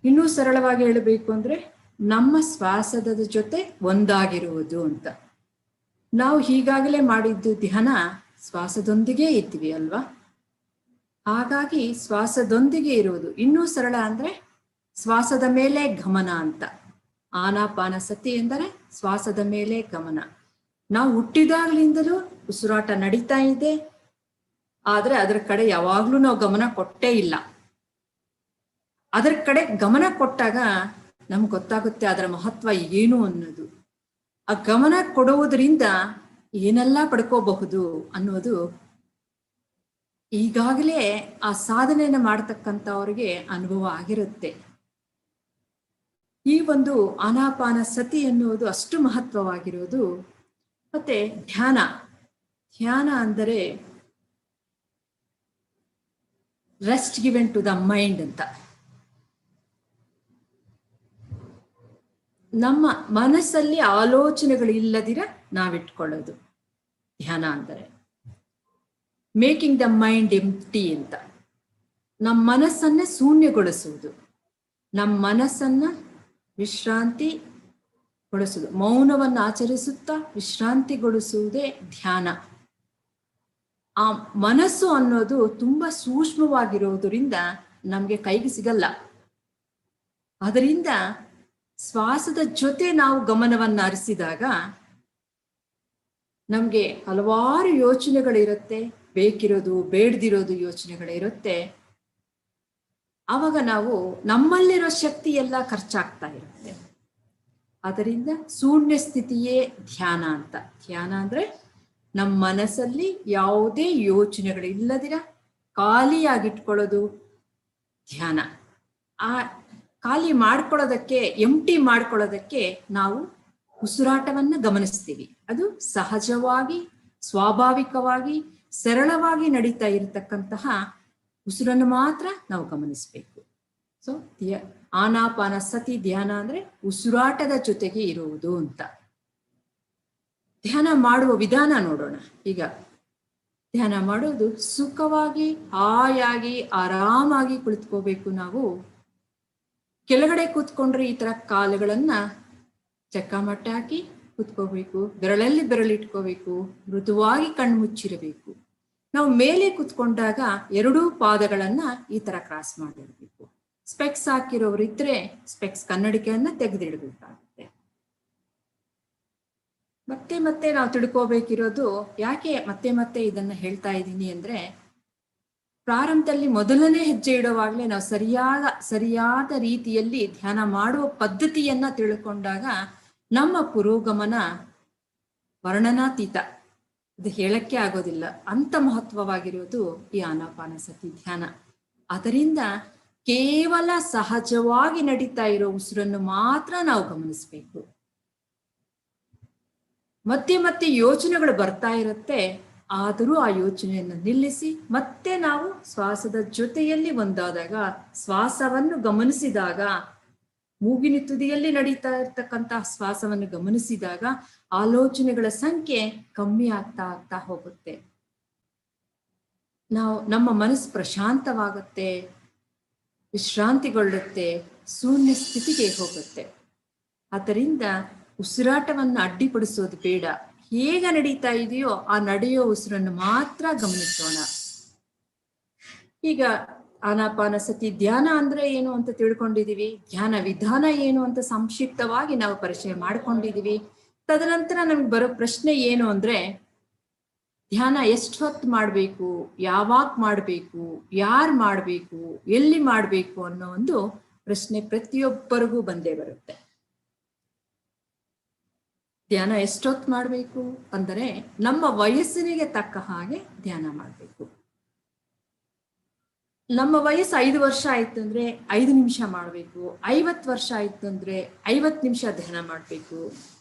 ಇನ್ನೂ ಸರಳವಾಗಿ ಹೇಳಬೇಕು ಅಂದ್ರೆ ನಮ್ಮ ಶ್ವಾಸದ ಜೊತೆ ಒಂದಾಗಿರುವುದು ಅಂತ. ನಾವು ಈಗಾಗಲೇ ಮಾಡಿದ್ದು ಧ್ಯಾನ ಶ್ವಾಸದೊಂದಿಗೆ ಇದ್ವಿ ಅಲ್ವಾ? ಹಾಗಾಗಿ ಶ್ವಾಸದೊಂದಿಗೆ ಇರುವುದು. ಇನ್ನೂ ಸರಳ ಅಂದ್ರೆ ಶ್ವಾಸದ ಮೇಲೆ ಗಮನ ಅಂತ. ಆನಾಪಾನಸತಿ ಎಂದರೆ ಶ್ವಾಸದ ಮೇಲೆ ಗಮನ. ನಾವು ಹುಟ್ಟಿದಾಗಲಿಂದಲೂ ಉಸಿರಾಟ ನಡೀತಾ ಇದೆ, ಆದ್ರೆ ಅದರ ಕಡೆ ಯಾವಾಗ್ಲೂ ನಾವು ಗಮನ ಕೊಟ್ಟೇ ಇಲ್ಲ. ಅದರ ಕಡೆ ಗಮನ ಕೊಟ್ಟಾಗ ನಮ್ಗೆ ಗೊತ್ತಾಗುತ್ತೆ ಅದರ ಮಹತ್ವ ಏನು ಅನ್ನೋದು. ಆ ಗಮನ ಕೊಡುವುದರಿಂದ ಏನೆಲ್ಲ ಪಡ್ಕೋಬಹುದು ಅನ್ನೋದು ಈಗಾಗಲೇ ಆ ಸಾಧನೆಯನ್ನು ಮಾಡತಕ್ಕಂಥವ್ರಿಗೆ ಅನುಭವ ಆಗಿರುತ್ತೆ. ಈ ಒಂದು ಆನಾಪಾನಸತಿ ಎನ್ನುವುದು ಅಷ್ಟು ಮಹತ್ವವಾಗಿರೋದು. ಮತ್ತೆ ಧ್ಯಾನ ಅಂದರೆ rest given to the mind ಅಂತ. ನಮ್ಮ ಮನಸ್ಸಲ್ಲಿ ಆಲೋಚನೆಗಳಿಲ್ಲದಿರ ನಾವಿಟ್ಕೊಳ್ಳೋದು ಧ್ಯಾನ ಅಂದರೆ. ಮೇಕಿಂಗ್ ದ ಮೈಂಡ್ ಎಂಪ್ಟಿ ಅಂತ. ನಮ್ಮ ಮನಸ್ಸನ್ನೇ ಶೂನ್ಯಗೊಳಿಸುವುದು, ನಮ್ಮ ಮನಸ್ಸನ್ನ ವಿಶ್ರಾಂತಿಗೊಳಿಸುವುದು, ಮೌನವನ್ನು ಆಚರಿಸುತ್ತಾ ವಿಶ್ರಾಂತಿಗೊಳಿಸುವುದೇ ಧ್ಯಾನ. ಆ ಮನಸ್ಸು ಅನ್ನೋದು ತುಂಬಾ ಸೂಕ್ಷ್ಮವಾಗಿರೋದ್ರಿಂದ ನಮ್ಗೆ ಕೈಗೆ ಸಿಗಲ್ಲ. ಅದರಿಂದ ಶ್ವಾಸದ ಜೊತೆ ನಾವು ಗಮನವನ್ನು ಹರಿಸಿದಾಗ ನಮ್ಗೆ ಹಲವಾರು ಯೋಚನೆಗಳಿರುತ್ತೆ, ಬೇಕಿರೋದು ಬೇಡದಿರೋದು ಯೋಚನೆಗಳಿರುತ್ತೆ. ಆವಾಗ ನಾವು ನಮ್ಮಲ್ಲಿರೋ ಶಕ್ತಿ ಎಲ್ಲ ಖರ್ಚಾಗ್ತಾ ಇರುತ್ತೆ. ಅದರಿಂದ ಶೂನ್ಯ ಸ್ಥಿತಿಯೇ ಧ್ಯಾನ ಅಂತ. ಧ್ಯಾನ ಅಂದ್ರೆ ನಮ್ಮ ಮನಸ್ಸಲ್ಲಿ ಯಾವುದೇ ಯೋಚನೆಗಳಿಲ್ಲದಿರ ಖಾಲಿಯಾಗಿಟ್ಕೊಳ್ಳೋದು ಧ್ಯಾನ. ಆ ಖಾಲಿ ಮಾಡ್ಕೊಳ್ಳೋದಕ್ಕೆ, ಎಂಟಿ ಮಾಡ್ಕೊಳ್ಳೋದಕ್ಕೆ ನಾವು ಉಸಿರಾಟವನ್ನ ಗಮನಿಸ್ತೀವಿ. ಅದು ಸಹಜವಾಗಿ, ಸ್ವಾಭಾವಿಕವಾಗಿ, ಸರಳವಾಗಿ ನಡೀತಾ ಇರತಕ್ಕಂತಹ ಉಸಿರನ್ನು ಮಾತ್ರ ನಾವು ಗಮನಿಸಬೇಕು. ಸೊ ಆನಾಪಾನಸತಿ ಧ್ಯಾನ ಅಂದ್ರೆ ಉಸಿರಾಟದ ಜೊತೆಗೆ ಇರುವುದು ಅಂತ. ಧ್ಯಾನ ಮಾಡುವ ವಿಧಾನ ನೋಡೋಣ. ಈಗ ಧ್ಯಾನ ಮಾಡೋದು ಸುಖವಾಗಿ, ಹಾಯಾಗಿ, ಆರಾಮಾಗಿ ಕುಳಿತುಕೋಬೇಕು. ನಾವು ಕೆಳಗಡೆ ಕೂತ್ಕೊಂಡ್ರೆ ಈ ತರ ಕಾಲುಗಳನ್ನ ಚಕ್ಕಮಟ್ಟ ಹಾಕಿ ಕೂತ್ಕೋಬೇಕು, ಬೆರಳಲ್ಲಿ ಬೆರಳಿಟ್ಕೋಬೇಕು, ಮೃದುವಾಗಿ ಕಣ್ಣು ಮುಚ್ಚಿರಬೇಕು. ನಾವು ಮೇಲೆ ಕೂತ್ಕೊಂಡಾಗ ಎರಡೂ ಪಾದಗಳನ್ನ ಈ ತರ ಕ್ರಾಸ್ ಮಾಡಿರ್ಬೇಕು. ಸ್ಪೆಕ್ಸ್ ಹಾಕಿರೋರಿದ್ರೆ ಸ್ಪೆಕ್ಸ್ ಕನ್ನಡಿಕೆಯನ್ನ ತೆಗೆದಿಡ್ಬೇಕಾಗುತ್ತೆ. ಮತ್ತೆ ನಾವು ತಿಳ್ಕೋಬೇಕಿರೋದು, ಯಾಕೆ ಮತ್ತೆ ಇದನ್ನ ಹೇಳ್ತಾ ಇದ್ದೀನಿ ಅಂದ್ರೆ, ಪ್ರಾರಂಭದಲ್ಲಿ ಮೊದಲನೇ ಹೆಜ್ಜೆ ಇಡುವಾಗಲೇ ನಾವು ಸರಿಯಾದ ರೀತಿಯಲ್ಲಿ ಧ್ಯಾನ ಮಾಡುವ ಪದ್ಧತಿಯನ್ನ ತಿಳ್ಕೊಂಡಾಗ ನಮ್ಮ ಪುರೋಗಮನ ವರ್ಣನಾತೀತ, ಇದು ಹೇಳಕ್ಕೆ ಆಗೋದಿಲ್ಲ, ಅಂತ ಮಹತ್ವವಾಗಿರೋದು ಈ ಆನಾಪಾನಸತಿ ಧ್ಯಾನ. ಅದರಿಂದ ಕೇವಲ ಸಹಜವಾಗಿ ನಡೀತಾ ಇರೋ ಉಸಿರನ್ನು ಮಾತ್ರ ನಾವು ಗಮನಿಸ್ಬೇಕು. ಮತ್ತೆ ಯೋಚನೆಗಳು ಬರ್ತಾ ಇರುತ್ತೆ, ಆದರೂ ಆ ಯೋಚನೆಯನ್ನು ನಿಲ್ಲಿಸಿ ಮತ್ತೆ ನಾವು ಶ್ವಾಸದ ಜೊತೆಯಲ್ಲಿ ಒಂದಾದಾಗ, ಶ್ವಾಸವನ್ನು ಗಮನಿಸಿದಾಗ, ಮೂಗಿನ ತುದಿಯಲ್ಲಿ ನಡೀತಾ ಇರ್ತಕ್ಕಂತಹ ಶ್ವಾಸವನ್ನು ಗಮನಿಸಿದಾಗ ಆಲೋಚನೆಗಳ ಸಂಖ್ಯೆ ಕಮ್ಮಿ ಆಗ್ತಾ ಹೋಗುತ್ತೆ. ನಮ್ಮ ಮನಸ್ಸು ಪ್ರಶಾಂತವಾಗುತ್ತೆ, ವಿಶ್ರಾಂತಿಗೊಳ್ಳುತ್ತೆ, ಶೂನ್ಯ ಸ್ಥಿತಿಗೆ ಹೋಗುತ್ತೆ. ಆದ್ದರಿಂದ ಉಸಿರಾಟವನ್ನು ಅಡ್ಡಿಪಡಿಸೋದು ಬೇಡ. ಹೇಗೆ ನಡೀತಾ ಇದೆಯೋ ಆ ನಡೆಯೋ ಉಸಿರನ್ನು ಮಾತ್ರ ಗಮನಿಸೋಣ. ಈಗ ಆನಾಪಾನಸತಿ ಧ್ಯಾನ ಅಂದ್ರೆ ಏನು ಅಂತ ತಿಳ್ಕೊಂಡಿದೀವಿ, ಧ್ಯಾನ ವಿಧಾನ ಏನು ಅಂತ ಸಂಕ್ಷಿಪ್ತವಾಗಿ ನಾವು ಪರಿಚಯ ಮಾಡ್ಕೊಂಡಿದೀವಿ. ತದನಂತರ ನಮ್ಗೆ ಬರೋ ಪ್ರಶ್ನೆ ಏನು ಅಂದ್ರೆ, ಧ್ಯಾನ ಎಷ್ಟು ಹೊತ್ತು ಮಾಡಬೇಕು, ಯಾವಾಗ ಮಾಡಬೇಕು, ಯಾರು ಮಾಡಬೇಕು, ಎಲ್ಲಿ ಮಾಡಬೇಕು ಅನ್ನೋ ಒಂದು ಪ್ರಶ್ನೆ ಪ್ರತಿಯೊಬ್ಬರಿಗೂ ಬಂದೇ ಬರುತ್ತೆ. ಧ್ಯಾನ ಎಷ್ಟೊತ್ತು ಮಾಡಬೇಕು ಅಂದರೆ, ನಮ್ಮ ವಯಸ್ಸಿನಿಗೆ ತಕ್ಕ ಹಾಗೆ ಧ್ಯಾನ ಮಾಡಬೇಕು. ನಮ್ಮ ವಯಸ್ಸು 5 ವರ್ಷ ಆಯ್ತು ಅಂದ್ರೆ 5 ನಿಮಿಷ ಮಾಡಬೇಕು. 50 ವರ್ಷ ಆಯ್ತು ಅಂದ್ರೆ 50 ನಿಮಿಷ ಧ್ಯಾನ ಮಾಡಬೇಕು.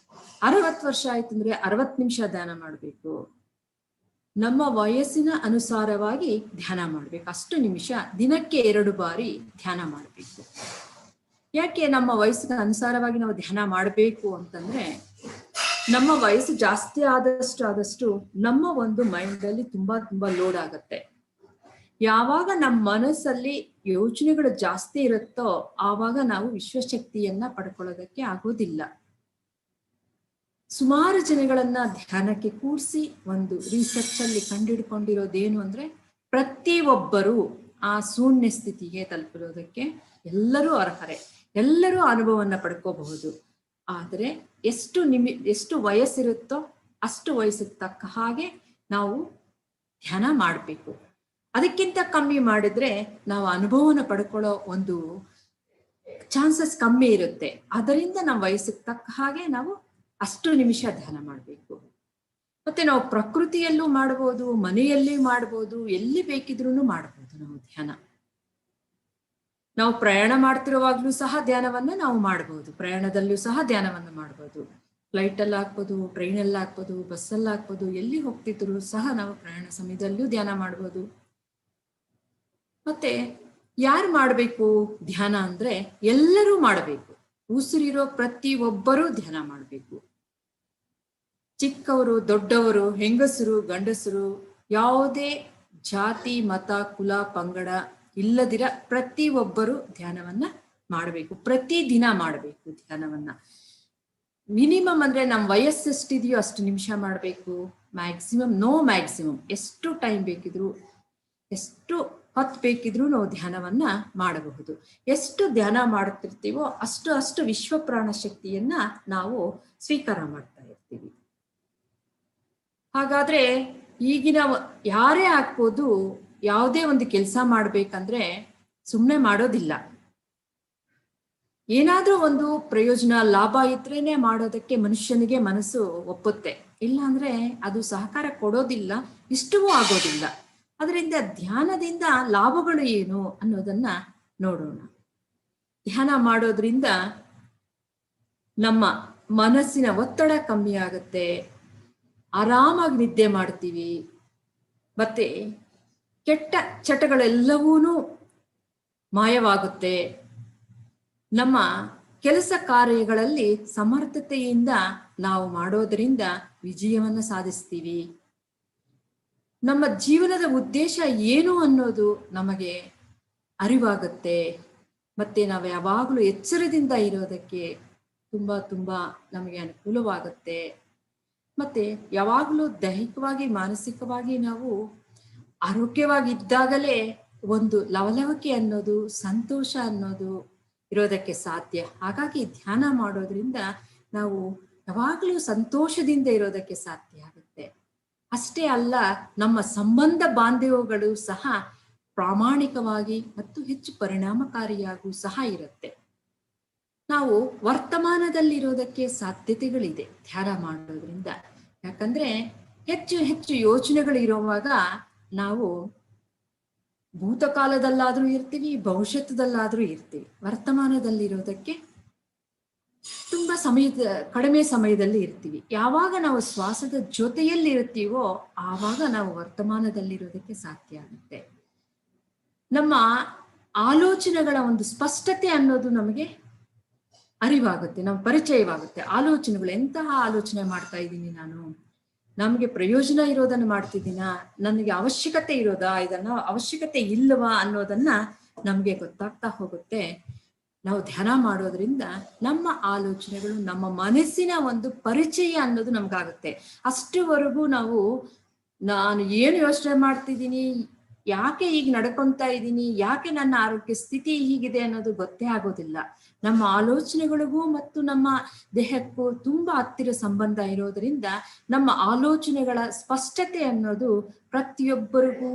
60 ವರ್ಷ ಆಯ್ತು ಅಂದ್ರೆ 60 ನಿಮಿಷ ಧ್ಯಾನ ಮಾಡಬೇಕು. ನಮ್ಮ ವಯಸ್ಸಿನ ಅನುಸಾರವಾಗಿ ಧ್ಯಾನ ಮಾಡ್ಬೇಕು. ಅಷ್ಟು ನಿಮಿಷ ದಿನಕ್ಕೆ 2 ಬಾರಿ ಧ್ಯಾನ ಮಾಡಬೇಕು. ಯಾಕೆ ನಮ್ಮ ವಯಸ್ಸಿನ ಅನುಸಾರವಾಗಿ ನಾವು ಧ್ಯಾನ ಮಾಡಬೇಕು ಅಂತಂದ್ರೆ, ನಮ್ಮ ವಯಸ್ಸು ಜಾಸ್ತಿ ಆದಷ್ಟು ನಮ್ಮ ಒಂದು ಮೈಂಡ್ ಅಲ್ಲಿ ತುಂಬಾ ಲೋಡ್ ಆಗತ್ತೆ. ಯಾವಾಗ ನಮ್ಮ ಮನಸ್ಸಲ್ಲಿ ಯೋಚನೆಗಳು ಜಾಸ್ತಿ ಇರುತ್ತೋ ಆವಾಗ ನಾವು ವಿಶ್ವಶಕ್ತಿಯನ್ನ ಪಡ್ಕೊಳ್ಳೋದಕ್ಕೆ ಆಗೋದಿಲ್ಲ. ಸುಮಾರು ಜನಗಳನ್ನ ಧ್ಯಾನಕ್ಕೆ ಕೂರಿಸಿ ಒಂದು ರಿಸರ್ಚ್ ಅಲ್ಲಿ ಕಂಡುಹಿಡ್ಕೊಂಡಿರೋದೇನು ಅಂದ್ರೆ, ಪ್ರತಿಯೊಬ್ಬರು ಆ ಶೂನ್ಯ ಸ್ಥಿತಿಗೆ ತಲುಪಿರೋದಕ್ಕೆ ಎಲ್ಲರೂ ಅರ್ಹರೇ, ಎಲ್ಲರೂ ಅನುಭವವನ್ನ ಪಡ್ಕೋಬಹುದು. ಆದರೆ ಎಷ್ಟು ವಯಸ್ಸಿರುತ್ತೋ ಅಷ್ಟು ವಯಸ್ಸಿಗೆ ತಕ್ಕ ಹಾಗೆ ನಾವು ಧ್ಯಾನ ಮಾಡಬೇಕು. ಅದಕ್ಕಿಂತ ಕಮ್ಮಿ ಮಾಡಿದ್ರೆ ನಾವು ಅನುಭವನ ಪಡ್ಕೊಳ್ಳೋ ಒಂದು ಚಾನ್ಸಸ್ ಕಮ್ಮಿ ಇರುತ್ತೆ. ಅದರಿಂದ ನಮ್ಮ ವಯಸ್ಸಿಗೆ ತಕ್ಕ ಹಾಗೆ ನಾವು ಅಷ್ಟು ನಿಮಿಷ ಧ್ಯಾನ ಮಾಡಬೇಕು. ಮತ್ತೆ ನಾವು ಪ್ರಕೃತಿಯಲ್ಲೂ ಮಾಡ್ಬೋದು, ಮನೆಯಲ್ಲಿ ಮಾಡ್ಬೋದು, ಎಲ್ಲಿ ಬೇಕಿದ್ರೂ ಮಾಡ್ಬೋದು ನಾವು ಧ್ಯಾನ. ನಾವು ಪ್ರಯಾಣ ಮಾಡ್ತಿರುವಾಗ್ಲೂ ಸಹ ಧ್ಯಾನವನ್ನ ನಾವು ಮಾಡ್ಬೋದು, ಪ್ರಯಾಣದಲ್ಲೂ ಸಹ ಧ್ಯಾನವನ್ನು ಮಾಡ್ಬೋದು. ಫ್ಲೈಟಲ್ಲಿ ಹಾಕ್ಬೋದು, ಟ್ರೈನಲ್ಲಿ ಹಾಕ್ಬೋದು, ಬಸ್ಸಲ್ಲಿ ಹಾಕ್ಬೋದು, ಎಲ್ಲಿ ಹೋಗ್ತಿದ್ರು ಸಹ ನಾವು ಪ್ರಯಾಣ ಸಮಯದಲ್ಲೂ ಧ್ಯಾನ ಮಾಡ್ಬೋದು. ಮತ್ತೆ ಯಾರು ಮಾಡಬೇಕು ಧ್ಯಾನ ಅಂದ್ರೆ, ಎಲ್ಲರೂ ಮಾಡಬೇಕು. ಉಸಿರಿರೋ ಪ್ರತಿಯೊಬ್ಬರೂ ಧ್ಯಾನ ಮಾಡಬೇಕು. ಚಿಕ್ಕವರು, ದೊಡ್ಡವರು, ಹೆಂಗಸರು, ಗಂಡಸರು, ಯಾವುದೇ ಜಾತಿ, ಮತ, ಕುಲ, ಪಂಗಡ ಇಲ್ಲದಿರ ಪ್ರತಿಯೊಬ್ಬರು ಧ್ಯಾನವನ್ನ ಮಾಡಬೇಕು. ಪ್ರತಿದಿನ ಮಾಡಬೇಕು ಧ್ಯಾನವನ್ನ. ಮಿನಿಮಮ್ ಅಂದ್ರೆ ನಮ್ಮ ವಯಸ್ಸು ಎಷ್ಟಿದೆಯೋ ಅಷ್ಟು ನಿಮಿಷ ಮಾಡಬೇಕು. ಮ್ಯಾಕ್ಸಿಮಮ್ ಎಷ್ಟು ಟೈಮ್ ಬೇಕಿದ್ರು, ಎಷ್ಟು ಹೊತ್ತು ಬೇಕಿದ್ರು ನಾವು ಧ್ಯಾನವನ್ನ ಮಾಡಬಹುದು. ಎಷ್ಟು ಧ್ಯಾನ ಮಾಡುತ್ತಿರ್ತೀವೋ ಅಷ್ಟು ವಿಶ್ವ ಪ್ರಾಣ ಶಕ್ತಿಯನ್ನ ನಾವು ಸ್ವೀಕಾರ ಮಾಡ್ತಾ ಇರ್ತೀವಿ. ಹಾಗಾದ್ರೆ ಈಗಿನ ಯಾರೇ ಆಗ್ಬೋದು, ಯಾವುದೇ ಒಂದು ಕೆಲಸ ಮಾಡ್ಬೇಕಂದ್ರೆ ಸುಮ್ಮನೆ ಮಾಡೋದಿಲ್ಲ. ಏನಾದ್ರೂ ಒಂದು ಪ್ರಯೋಜನ, ಲಾಭ ಇದ್ರೇನೆ ಮಾಡೋದಕ್ಕೆ ಮನುಷ್ಯನಿಗೆ ಮನಸ್ಸು ಒಪ್ಪುತ್ತೆ. ಇಲ್ಲ ಅಂದ್ರೆ ಅದು ಸಹಕಾರ ಕೊಡೋದಿಲ್ಲ, ಇಷ್ಟವೂ ಆಗೋದಿಲ್ಲ. ಅದರಿಂದ ಧ್ಯಾನದಿಂದ ಲಾಭಗಳು ಏನು ಅನ್ನೋದನ್ನ ನೋಡೋಣ. ಧ್ಯಾನ ಮಾಡೋದ್ರಿಂದ ನಮ್ಮ ಮನಸ್ಸಿನ ಒತ್ತಡ ಕಮ್ಮಿ ಆಗುತ್ತೆ, ಆರಾಮಾಗಿ ನಿದ್ದೆ ಮಾಡ್ತೀವಿ, ಮತ್ತೆ ಕೆಟ್ಟ ಚಟಗಳೆಲ್ಲವೂ ಮಾಯವಾಗುತ್ತೆ. ನಮ್ಮ ಕೆಲಸ ಕಾರ್ಯಗಳಲ್ಲಿ ಸಮರ್ಥತೆಯಿಂದ ನಾವು ಮಾಡೋದರಿಂದ ವಿಜಯವನ್ನು ಸಾಧಿಸ್ತೀವಿ. ನಮ್ಮ ಜೀವನದ ಉದ್ದೇಶ ಏನು ಅನ್ನೋದು ನಮಗೆ ಅರಿವಾಗುತ್ತೆ. ಮತ್ತೆ ನಾವು ಯಾವಾಗಲೂ ಎಚ್ಚರದಿಂದ ಇರೋದಕ್ಕೆ ತುಂಬಾ ನಮಗೆ ಅನುಕೂಲವಾಗುತ್ತೆ. ಮತ್ತೆ ಯಾವಾಗಲೂ ದೈಹಿಕವಾಗಿ ಮಾನಸಿಕವಾಗಿ ನಾವು ಆರೋಗ್ಯವಾಗಿದ್ದಾಗಲೇ ಒಂದು ಲವಲವಿಕೆ ಅನ್ನೋದು, ಸಂತೋಷ ಅನ್ನೋದು ಇರೋದಕ್ಕೆ ಸಾಧ್ಯ. ಹಾಗಾಗಿ ಧ್ಯಾನ ಮಾಡೋದ್ರಿಂದ ನಾವು ಯಾವಾಗಲೂ ಸಂತೋಷದಿಂದ ಇರೋದಕ್ಕೆ ಸಾಧ್ಯ ಆಗುತ್ತೆ. ಅಷ್ಟೇ ಅಲ್ಲ, ನಮ್ಮ ಸಂಬಂಧ ಬಾಂಧವ್ಯಗಳು ಸಹ ಪ್ರಾಮಾಣಿಕವಾಗಿ ಮತ್ತು ಹೆಚ್ಚು ಪರಿಣಾಮಕಾರಿಯಾಗೂ ಸಹ ಇರುತ್ತೆ. ನಾವು ವರ್ತಮಾನದಲ್ಲಿರೋದಕ್ಕೆ ಸಾಧ್ಯತೆಗಳಿದೆ ಧ್ಯಾನ ಮಾಡೋದ್ರಿಂದ. ಯಾಕಂದ್ರೆ ಹೆಚ್ಚು ಯೋಚನೆಗಳು ಇರುವಾಗ ನಾವು ಭೂತಕಾಲದಲ್ಲಾದ್ರೂ ಇರ್ತೀವಿ, ಭವಿಷ್ಯತ್ತದಲ್ಲಾದ್ರೂ ಇರ್ತೀವಿ. ವರ್ತಮಾನದಲ್ಲಿರೋದಕ್ಕೆ ತುಂಬಾ ಕಡಿಮೆ ಸಮಯದಲ್ಲಿ ಇರ್ತೀವಿ. ಯಾವಾಗ ನಾವು ಶ್ವಾಸದ ಜೊತೆಯಲ್ಲಿ ಇರ್ತೀವೋ ಆವಾಗ ನಾವು ವರ್ತಮಾನದಲ್ಲಿರೋದಕ್ಕೆ ಸಾಧ್ಯ ಆಗುತ್ತೆ. ನಮ್ಮ ಆಲೋಚನೆಗಳ ಒಂದು ಸ್ಪಷ್ಟತೆ ಅನ್ನೋದು ನಮಗೆ ಅರಿವಾಗುತ್ತೆ, ನಮ್ಮ ಪರಿಚಯವಾಗುತ್ತೆ. ಆಲೋಚನೆಗಳು, ಎಂತಹ ಆಲೋಚನೆ ಮಾಡ್ತಾ ಇದ್ದೀನಿ ನಾನು, ನಮಗೆ ಪ್ರಯೋಜನ ಇರೋದನ್ನ ಮಾಡ್ತಿದ್ದೀನಾ, ನನಗೆ ಅವಶ್ಯಕತೆ ಇರೋದಾ, ಇದನ್ನ ಅವಶ್ಯಕತೆ ಇಲ್ಲವಾ ಅನ್ನೋದನ್ನ ನಮ್ಗೆ ಗೊತ್ತಾಗ್ತಾ ಹೋಗುತ್ತೆ. ನಾವು ಧ್ಯಾನ ಮಾಡೋದ್ರಿಂದ ನಮ್ಮ ಆಲೋಚನೆಗಳು, ನಮ್ಮ ಮನಸ್ಸಿನ ಒಂದು ಪರಿಚಯ ಅನ್ನೋದು ನಮ್ಗಾಗುತ್ತೆ. ಅಷ್ಟುವರೆಗೂ ನಾನು ಏನು ಯೋಚನೆ ಮಾಡ್ತಿದ್ದೀನಿ, ಯಾಕೆ ಈಗ ನಡ್ಕೊಂತಾ ಇದ್ದೀನಿ, ಯಾಕೆ ನನ್ನ ಆರೋಗ್ಯ ಸ್ಥಿತಿ ಹೀಗಿದೆ ಅನ್ನೋದು ಗೊತ್ತೇ ಆಗೋದಿಲ್ಲ. ನಮ್ಮ ಆಲೋಚನೆಗಳಿಗೂ ಮತ್ತು ನಮ್ಮ ದೇಹಕ್ಕೂ ತುಂಬಾ ಹತ್ತಿರ ಸಂಬಂಧ ಇರೋದ್ರಿಂದ ನಮ್ಮ ಆಲೋಚನೆಗಳ ಸ್ಪಷ್ಟತೆ ಅನ್ನೋದು ಪ್ರತಿಯೊಬ್ಬರಿಗೂ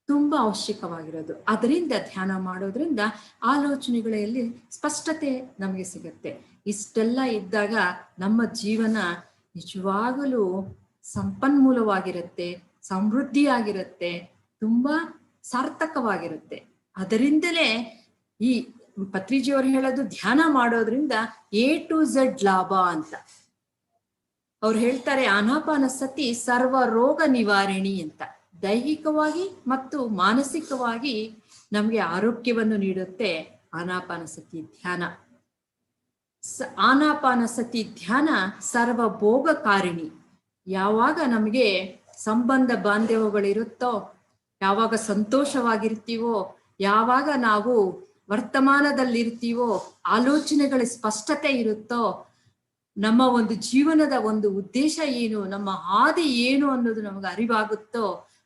ತುಂಬಾ ಅವಶ್ಯಕವಾಗಿರೋದು. ಅದರಿಂದ ಧ್ಯಾನ ಮಾಡೋದ್ರಿಂದ ಆಲೋಚನೆಗಳಲ್ಲಿ ಸ್ಪಷ್ಟತೆ ನಮಗೆ ಸಿಗುತ್ತೆ. ಇಷ್ಟೆಲ್ಲ ಇದ್ದಾಗ ನಮ್ಮ ಜೀವನ ನಿಜವಾಗಲೂ ಸಂಪನ್ಮೂಲವಾಗಿರುತ್ತೆ, ಸಮೃದ್ಧಿಯಾಗಿರುತ್ತೆ, ತುಂಬಾ ಸಾರ್ಥಕವಾಗಿರುತ್ತೆ. ಅದರಿಂದಲೇ ಈ ಪತ್ರಿಜಿಯವರು ಹೇಳೋದು, ಧ್ಯಾನ ಮಾಡೋದ್ರಿಂದ A to Z ಲಾಭ ಅಂತ. ಅವ್ರು ಹೇಳ್ತಾರೆ, ಆನಾಪಾನಸತಿ ಸರ್ವ ರೋಗ ನಿವಾರಣಿ ಅಂತ. ದೈಹಿಕವಾಗಿ ಮತ್ತು ಮಾನಸಿಕವಾಗಿ ನಮ್ಗೆ ಆರೋಗ್ಯವನ್ನು ನೀಡುತ್ತೆ ಆನಾಪಾನಸತಿ ಧ್ಯಾನ. ಆನಾಪಾನಸತಿ ಧ್ಯಾನ ಸರ್ವಭೋಗಕಾರಿಣಿ. ಯಾವಾಗ ನಮಗೆ ಸಂಬಂಧ ಬಾಂಧವ್ಯಗಳಿರುತ್ತೋ, ಯಾವಾಗ ಸಂತೋಷವಾಗಿರ್ತೀವೋ, ಯಾವಾಗ ನಾವು ವರ್ತಮಾನದಲ್ಲಿರ್ತೀವೋ, ಆಲೋಚನೆಗಳ ಸ್ಪಷ್ಟತೆ ಇರುತ್ತೋ, ನಮ್ಮ ಒಂದು ಜೀವನದ ಒಂದು ಉದ್ದೇಶ ಏನು, ನಮ್ಮ ಹಾದಿ ಏನು ಅನ್ನೋದು ನಮಗೆ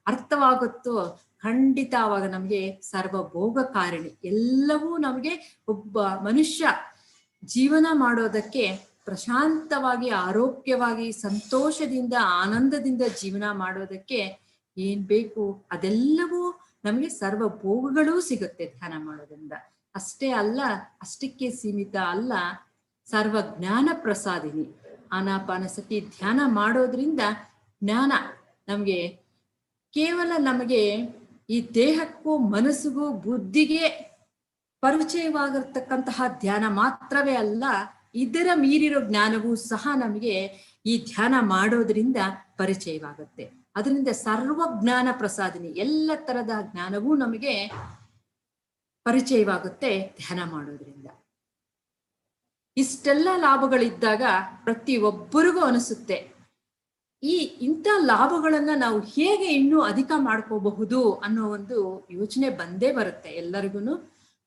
ಅರ್ಥವಾಗುತ್ತೋ, ಖಂಡಿತ ಆವಾಗ ನಮಗೆ ಸರ್ವಭೋಗಕಾರಿಣಿ. ಎಲ್ಲವೂ ನಮಗೆ, ಒಬ್ಬ ಮನುಷ್ಯ ಜೀವನ ಮಾಡೋದಕ್ಕೆ ಪ್ರಶಾಂತವಾಗಿ, ಆರೋಗ್ಯವಾಗಿ, ಸಂತೋಷದಿಂದ, ಆನಂದದಿಂದ ಜೀವನ ಮಾಡೋದಕ್ಕೆ ಏನ್ ಬೇಕು ಅದೆಲ್ಲವೂ ನಮಗೆ ಸರ್ವಭೋಗಗಳೂ ಸಿಗುತ್ತೆ ಧ್ಯಾನ ಮಾಡೋದ್ರಿಂದ. ಅಷ್ಟೇ ಅಲ್ಲ, ಅಷ್ಟಕ್ಕೆ ಸೀಮಿತ ಅಲ್ಲ, ಸರ್ವ ಜ್ಞಾನ ಪ್ರಸಾದಿನಿ. ಆನಾಪಾನಸತಿ ಧ್ಯಾನ ಮಾಡೋದ್ರಿಂದ ಜ್ಞಾನ ನಮಗೆ ನಮಗೆ ಈ ದೇಹಕ್ಕೂ ಮನಸ್ಸಿಗೂ ಬುದ್ಧಿಗೆ ಪರಿಚಯವಾಗಿರ್ತಕ್ಕಂತಹ ಧ್ಯಾನ ಮಾತ್ರವೇ ಅಲ್ಲ, ಇದರ ಮೀರಿರೋ ಜ್ಞಾನವೂ ಸಹ ನಮಗೆ ಈ ಧ್ಯಾನ ಮಾಡೋದ್ರಿಂದ ಪರಿಚಯವಾಗುತ್ತೆ. ಅದರಿಂದ ಸರ್ವ ಜ್ಞಾನ ಪ್ರಸಾದಿನಿ, ಎಲ್ಲ ತರದ ಜ್ಞಾನವೂ ನಮಗೆ ಪರಿಚಯವಾಗುತ್ತೆ ಧ್ಯಾನ ಮಾಡೋದ್ರಿಂದ. ಇಷ್ಟೆಲ್ಲ ಲಾಭಗಳಿದ್ದಾಗ ಪ್ರತಿಯೊಬ್ಬರಿಗೂ ಅನಿಸುತ್ತೆ, ಇಂಥ ಲಾಭಗಳನ್ನ ನಾವು ಹೇಗೆ ಇನ್ನೂ ಅಧಿಕ ಮಾಡ್ಕೋಬಹುದು ಅನ್ನೋ ಒಂದು ಯೋಚನೆ ಬಂದೇ ಬರುತ್ತೆ. ಎಲ್ಲರಿಗೂ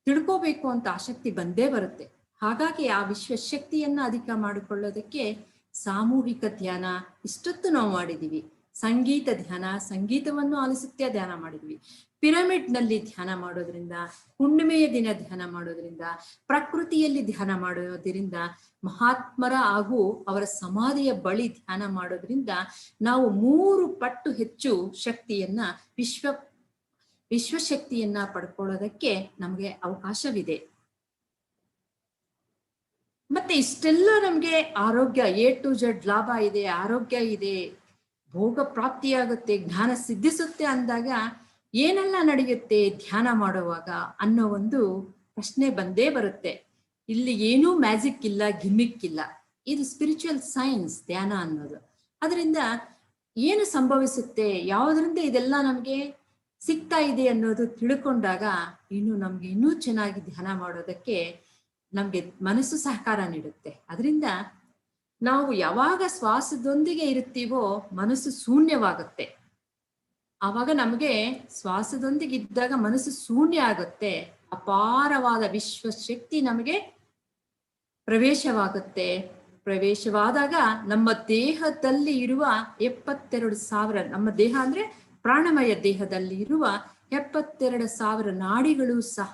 ತಿಳ್ಕೋಬೇಕು ಅಂತ ಆಸಕ್ತಿ ಬಂದೇ ಬರುತ್ತೆ. ಹಾಗಾಗಿ ಆ ವಿಶ್ವಶಕ್ತಿಯನ್ನ ಅಧಿಕ ಮಾಡಿಕೊಳ್ಳೋದಕ್ಕೆ ಸಾಮೂಹಿಕ ಧ್ಯಾನ ಇಷ್ಟೊತ್ತು ನಾವು ಮಾಡಿದೀವಿ. ಸಂಗೀತ ಧ್ಯಾನ, ಸಂಗೀತವನ್ನು ಆಲಿಸುತ್ತಾ ಧ್ಯಾನ ಮಾಡಿದ್ವಿ. ಪಿರಮಿಡ್ ನಲ್ಲಿ ಧ್ಯಾನ ಮಾಡೋದ್ರಿಂದ, ಹುಣ್ಣಿಮೆಯ ದಿನ ಧ್ಯಾನ ಮಾಡೋದ್ರಿಂದ, ಪ್ರಕೃತಿಯಲ್ಲಿ ಧ್ಯಾನ ಮಾಡೋದ್ರಿಂದ, ಮಹಾತ್ಮರ ಹಾಗೂ ಅವರ ಸಮಾಧಿಯ ಬಳಿ ಧ್ಯಾನ ಮಾಡೋದ್ರಿಂದ ನಾವು 3 ಪಟ್ಟು ಹೆಚ್ಚು ಶಕ್ತಿಯನ್ನ, ವಿಶ್ವಶಕ್ತಿಯನ್ನ ಪಡ್ಕೊಳ್ಳೋದಕ್ಕೆ ನಮ್ಗೆ ಅವಕಾಶವಿದೆ. ಮತ್ತೆ ಇಷ್ಟೆಲ್ಲ ನಮ್ಗೆ ಆರೋಗ್ಯ, A to Z ಲಾಭ ಇದೆ, ಆರೋಗ್ಯ ಇದೆ, ಭೋಗ ಪ್ರಾಪ್ತಿಯಾಗುತ್ತೆ, ಜ್ಞಾನ ಸಿದ್ಧಿಸುತ್ತೆ ಅಂದಾಗ ಏನೆಲ್ಲ ನಡೆಯುತ್ತೆ ಧ್ಯಾನ ಮಾಡುವಾಗ ಅನ್ನೋ ಒಂದು ಪ್ರಶ್ನೆ ಬಂದೇ ಬರುತ್ತೆ. ಇಲ್ಲಿ ಏನೂ ಮ್ಯಾಜಿಕ್ ಇಲ್ಲ, ಗಿಮಿಕ್ ಇಲ್ಲ. ಇದು ಸ್ಪಿರಿಚುವಲ್ ಸೈನ್ಸ್ ಧ್ಯಾನ ಅನ್ನೋದು. ಅದರಿಂದ ಏನು ಸಂಭವಿಸುತ್ತೆ, ಯಾವುದರಿಂದ ಇದೆಲ್ಲ ನಮಗೆ ಸಿಗ್ತಾ ಇದೆ ಅನ್ನೋದು ತಿಳ್ಕೊಂಡಾಗ ನಮ್ಗೆ ಇನ್ನೂ ಚೆನ್ನಾಗಿ ಧ್ಯಾನ ಮಾಡೋದಕ್ಕೆ ನಮ್ಗೆ ಮನಸ್ಸು ಸಹಕಾರ ನೀಡುತ್ತೆ. ಅದರಿಂದ ನಾವು ಯಾವಾಗ ಶ್ವಾಸದೊಂದಿಗೆ ಇರುತ್ತೀವೋ ಮನಸ್ಸು ಶೂನ್ಯವಾಗುತ್ತೆ. ಆವಾಗ ನಮಗೆ ಶ್ವಾಸದೊಂದಿಗೆ ಇದ್ದಾಗ ಮನಸ್ಸು ಶೂನ್ಯ ಆಗುತ್ತೆ. ಅಪಾರವಾದ ವಿಶ್ವಶಕ್ತಿ ನಮಗೆ ಪ್ರವೇಶವಾಗುತ್ತೆ. ಪ್ರವೇಶವಾದಾಗ ನಮ್ಮ ದೇಹದಲ್ಲಿ ಇರುವ 72,000, ನಮ್ಮ ದೇಹ ಅಂದ್ರೆ ಪ್ರಾಣಮಯ ದೇಹದಲ್ಲಿ ಇರುವ 72,000 ನಾಡಿಗಳು ಸಹ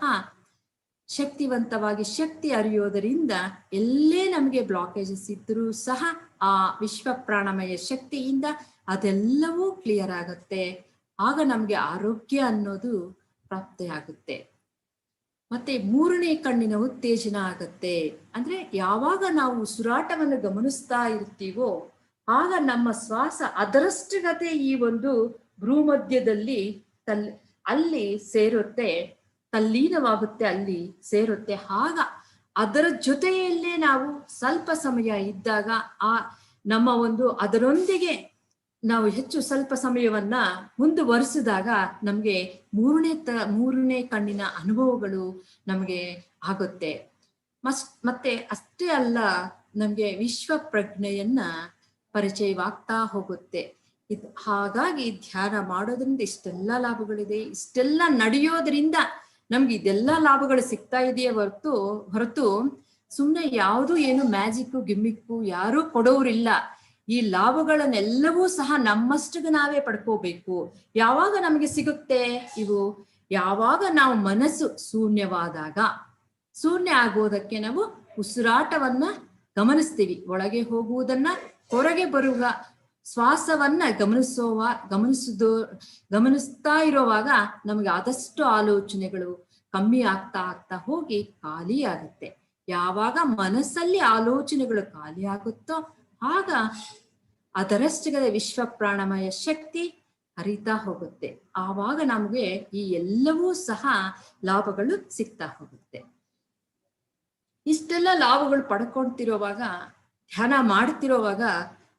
ಶಕ್ತಿವಂತವಾಗಿ ಶಕ್ತಿ ಹರಿಯೋದರಿಂದ ಎಲ್ಲೇ ನಮಗೆ ಬ್ಲಾಕೇಜಸ್ ಇದ್ರೂ ಸಹ ಆ ವಿಶ್ವ ಪ್ರಾಣಮಯ ಶಕ್ತಿಯಿಂದ ಅದೆಲ್ಲವೂ ಕ್ಲಿಯರ್ ಆಗುತ್ತೆ. ಆಗ ನಮ್ಗೆ ಆರೋಗ್ಯ ಅನ್ನೋದು ಪ್ರಾಪ್ತಿಯಾಗುತ್ತೆ. ಮತ್ತೆ 3ನೇ ಕಣ್ಣಿನ ಉತ್ತೇಜನ ಆಗತ್ತೆ. ಅಂದ್ರೆ ಯಾವಾಗ ನಾವು ಉಸಿರಾಟವನ್ನು ಗಮನಿಸ್ತಾ ಇರ್ತೀವೋ ಆಗ ನಮ್ಮ ಶ್ವಾಸ ಅದರಷ್ಟುಗತೆ ಈ ಒಂದು ಭ್ರೂಮಧ್ಯದಲ್ಲಿ ಅಲ್ಲಿ ಸೇರುತ್ತೆ, ತಲ್ಲೀನವಾಗುತ್ತೆ, ಅಲ್ಲಿ ಸೇರುತ್ತೆ. ಆಗ ಅದರ ಜೊತೆಯಲ್ಲೇ ನಾವು ಸ್ವಲ್ಪ ಸಮಯ ಇದ್ದಾಗ ನಮ್ಮ ಅದರೊಂದಿಗೆ ನಾವು ಹೆಚ್ಚು ಸ್ವಲ್ಪ ಸಮಯವನ್ನ ಮುಂದುವರಿಸಿದಾಗ ನಮ್ಗೆ ಮೂರನೇ ಕಣ್ಣಿನ ಅನುಭವಗಳು ನಮಗೆ ಆಗುತ್ತೆ. ಮತ್ತೆ ಅಷ್ಟೇ ಅಲ್ಲ, ನಮ್ಗೆ ವಿಶ್ವ ಪ್ರಜ್ಞೆಯನ್ನ ಪರಿಚಯವಾಗ್ತಾ ಹೋಗುತ್ತೆ. ಹಾಗಾಗಿ ಧ್ಯಾನ ಮಾಡೋದ್ರಿಂದ ಇಷ್ಟೆಲ್ಲ ಲಾಭಗಳಿದೆ. ಇಷ್ಟೆಲ್ಲ ನಡೆಯೋದ್ರಿಂದ ನಮ್ಗೆ ಇದೆಲ್ಲ ಲಾಭಗಳು ಸಿಗ್ತಾ ಇದೆಯೇ ಹೊರತು ಸುಮ್ಮನೆ ಯಾವುದು ಏನು ಮ್ಯಾಜಿಕ್ಕು ಗಿಮ್ಮಿಕ್ಕು ಯಾರೂ ಕೊಡೋರಿಲ್ಲ. ಈ ಲಾಭಗಳನ್ನೆಲ್ಲವೂ ಸಹ ನಮ್ಮಷ್ಟಿಗೆ ನಾವೇ ಪಡ್ಕೋಬೇಕು. ಯಾವಾಗ ನಮಗೆ ಸಿಗುತ್ತೆ ಇವು? ಯಾವಾಗ ನಾವು ಮನಸ್ಸು ಶೂನ್ಯವಾದಾಗ. ಶೂನ್ಯ ಆಗೋದಕ್ಕೆ ನಾವು ಉಸಿರಾಟವನ್ನ ಗಮನಿಸ್ತೀವಿ. ಒಳಗೆ ಹೋಗುವುದನ್ನ, ಹೊರಗೆ ಬರುವ ಶ್ವಾಸವನ್ನ ಗಮನಿಸ್ತಾ ಇರುವಾಗ ನಮಗೆ ಆದಷ್ಟು ಆಲೋಚನೆಗಳು ಕಮ್ಮಿ ಆಗ್ತಾ ಹೋಗಿ ಖಾಲಿ ಆಗುತ್ತೆ. ಯಾವಾಗ ಮನಸ್ಸಲ್ಲಿ ಆಲೋಚನೆಗಳು ಖಾಲಿ ಆಗುತ್ತೋ ಆಗ ಅದರಷ್ಟೇ ವಿಶ್ವ ಪ್ರಾಣಮಯ ಶಕ್ತಿ ಹರಿತಾ ಹೋಗುತ್ತೆ. ಆವಾಗ ನಮ್ಗೆ ಈ ಎಲ್ಲವೂ ಸಹ ಲಾಭಗಳು ಸಿಗ್ತಾ ಹೋಗುತ್ತೆ. ಇಷ್ಟೆಲ್ಲ ಲಾಭಗಳು ಪಡ್ಕೊಳ್ತಿರೋವಾಗ, ಧ್ಯಾನ ಮಾಡ್ತಿರೋವಾಗ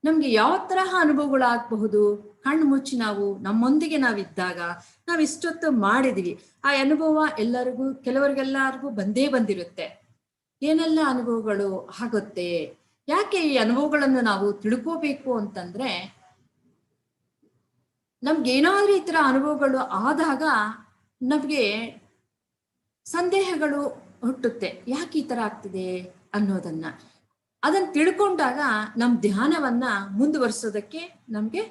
ನಮ್ಗೆ ಯಾವ ತರಹ ಅನುಭವಗಳಾಗಬಹುದು? ಕಣ್ಣು ಮುಚ್ಚಿ ನಾವು ನಮ್ಮೊಂದಿಗೆ ನಾವಿದ್ದಾಗ ನಾವ್ ಇಷ್ಟೊತ್ತು ಮಾಡಿದೀವಿ. ಆ ಅನುಭವ ಕೆಲವರಿಗೆಲ್ಲರಿಗೂ ಬಂದಿರುತ್ತೆ. ಏನೆಲ್ಲ ಅನುಭವಗಳು ಆಗುತ್ತೆ? ಯಾಕೆ ಈ ಅನುಭವಗಳನ್ನು ನಾವು ತಿಳ್ಕೋಬೇಕು ಅಂತಂದ್ರೆ, ನಮ್ಗೇನಾದ್ರೂ ಈ ತರ ಅನುಭವಗಳು ಆದಾಗ ನಮ್ಗೆ ಸಂದೇಹಗಳು ಹುಟ್ಟುತ್ತೆ. ಯಾಕೆ ಈ ತರ ಆಗ್ತಿದೆ ಅನ್ನೋದನ್ನ. ಅದನ್ನ ತಿಳ್ಕೊಂಡಾಗ ನಮ್ ಧ್ಯಾನವನ್ನ ಮುಂದುವರಿಸೋದಕ್ಕೆ ನಮ್ಗೆ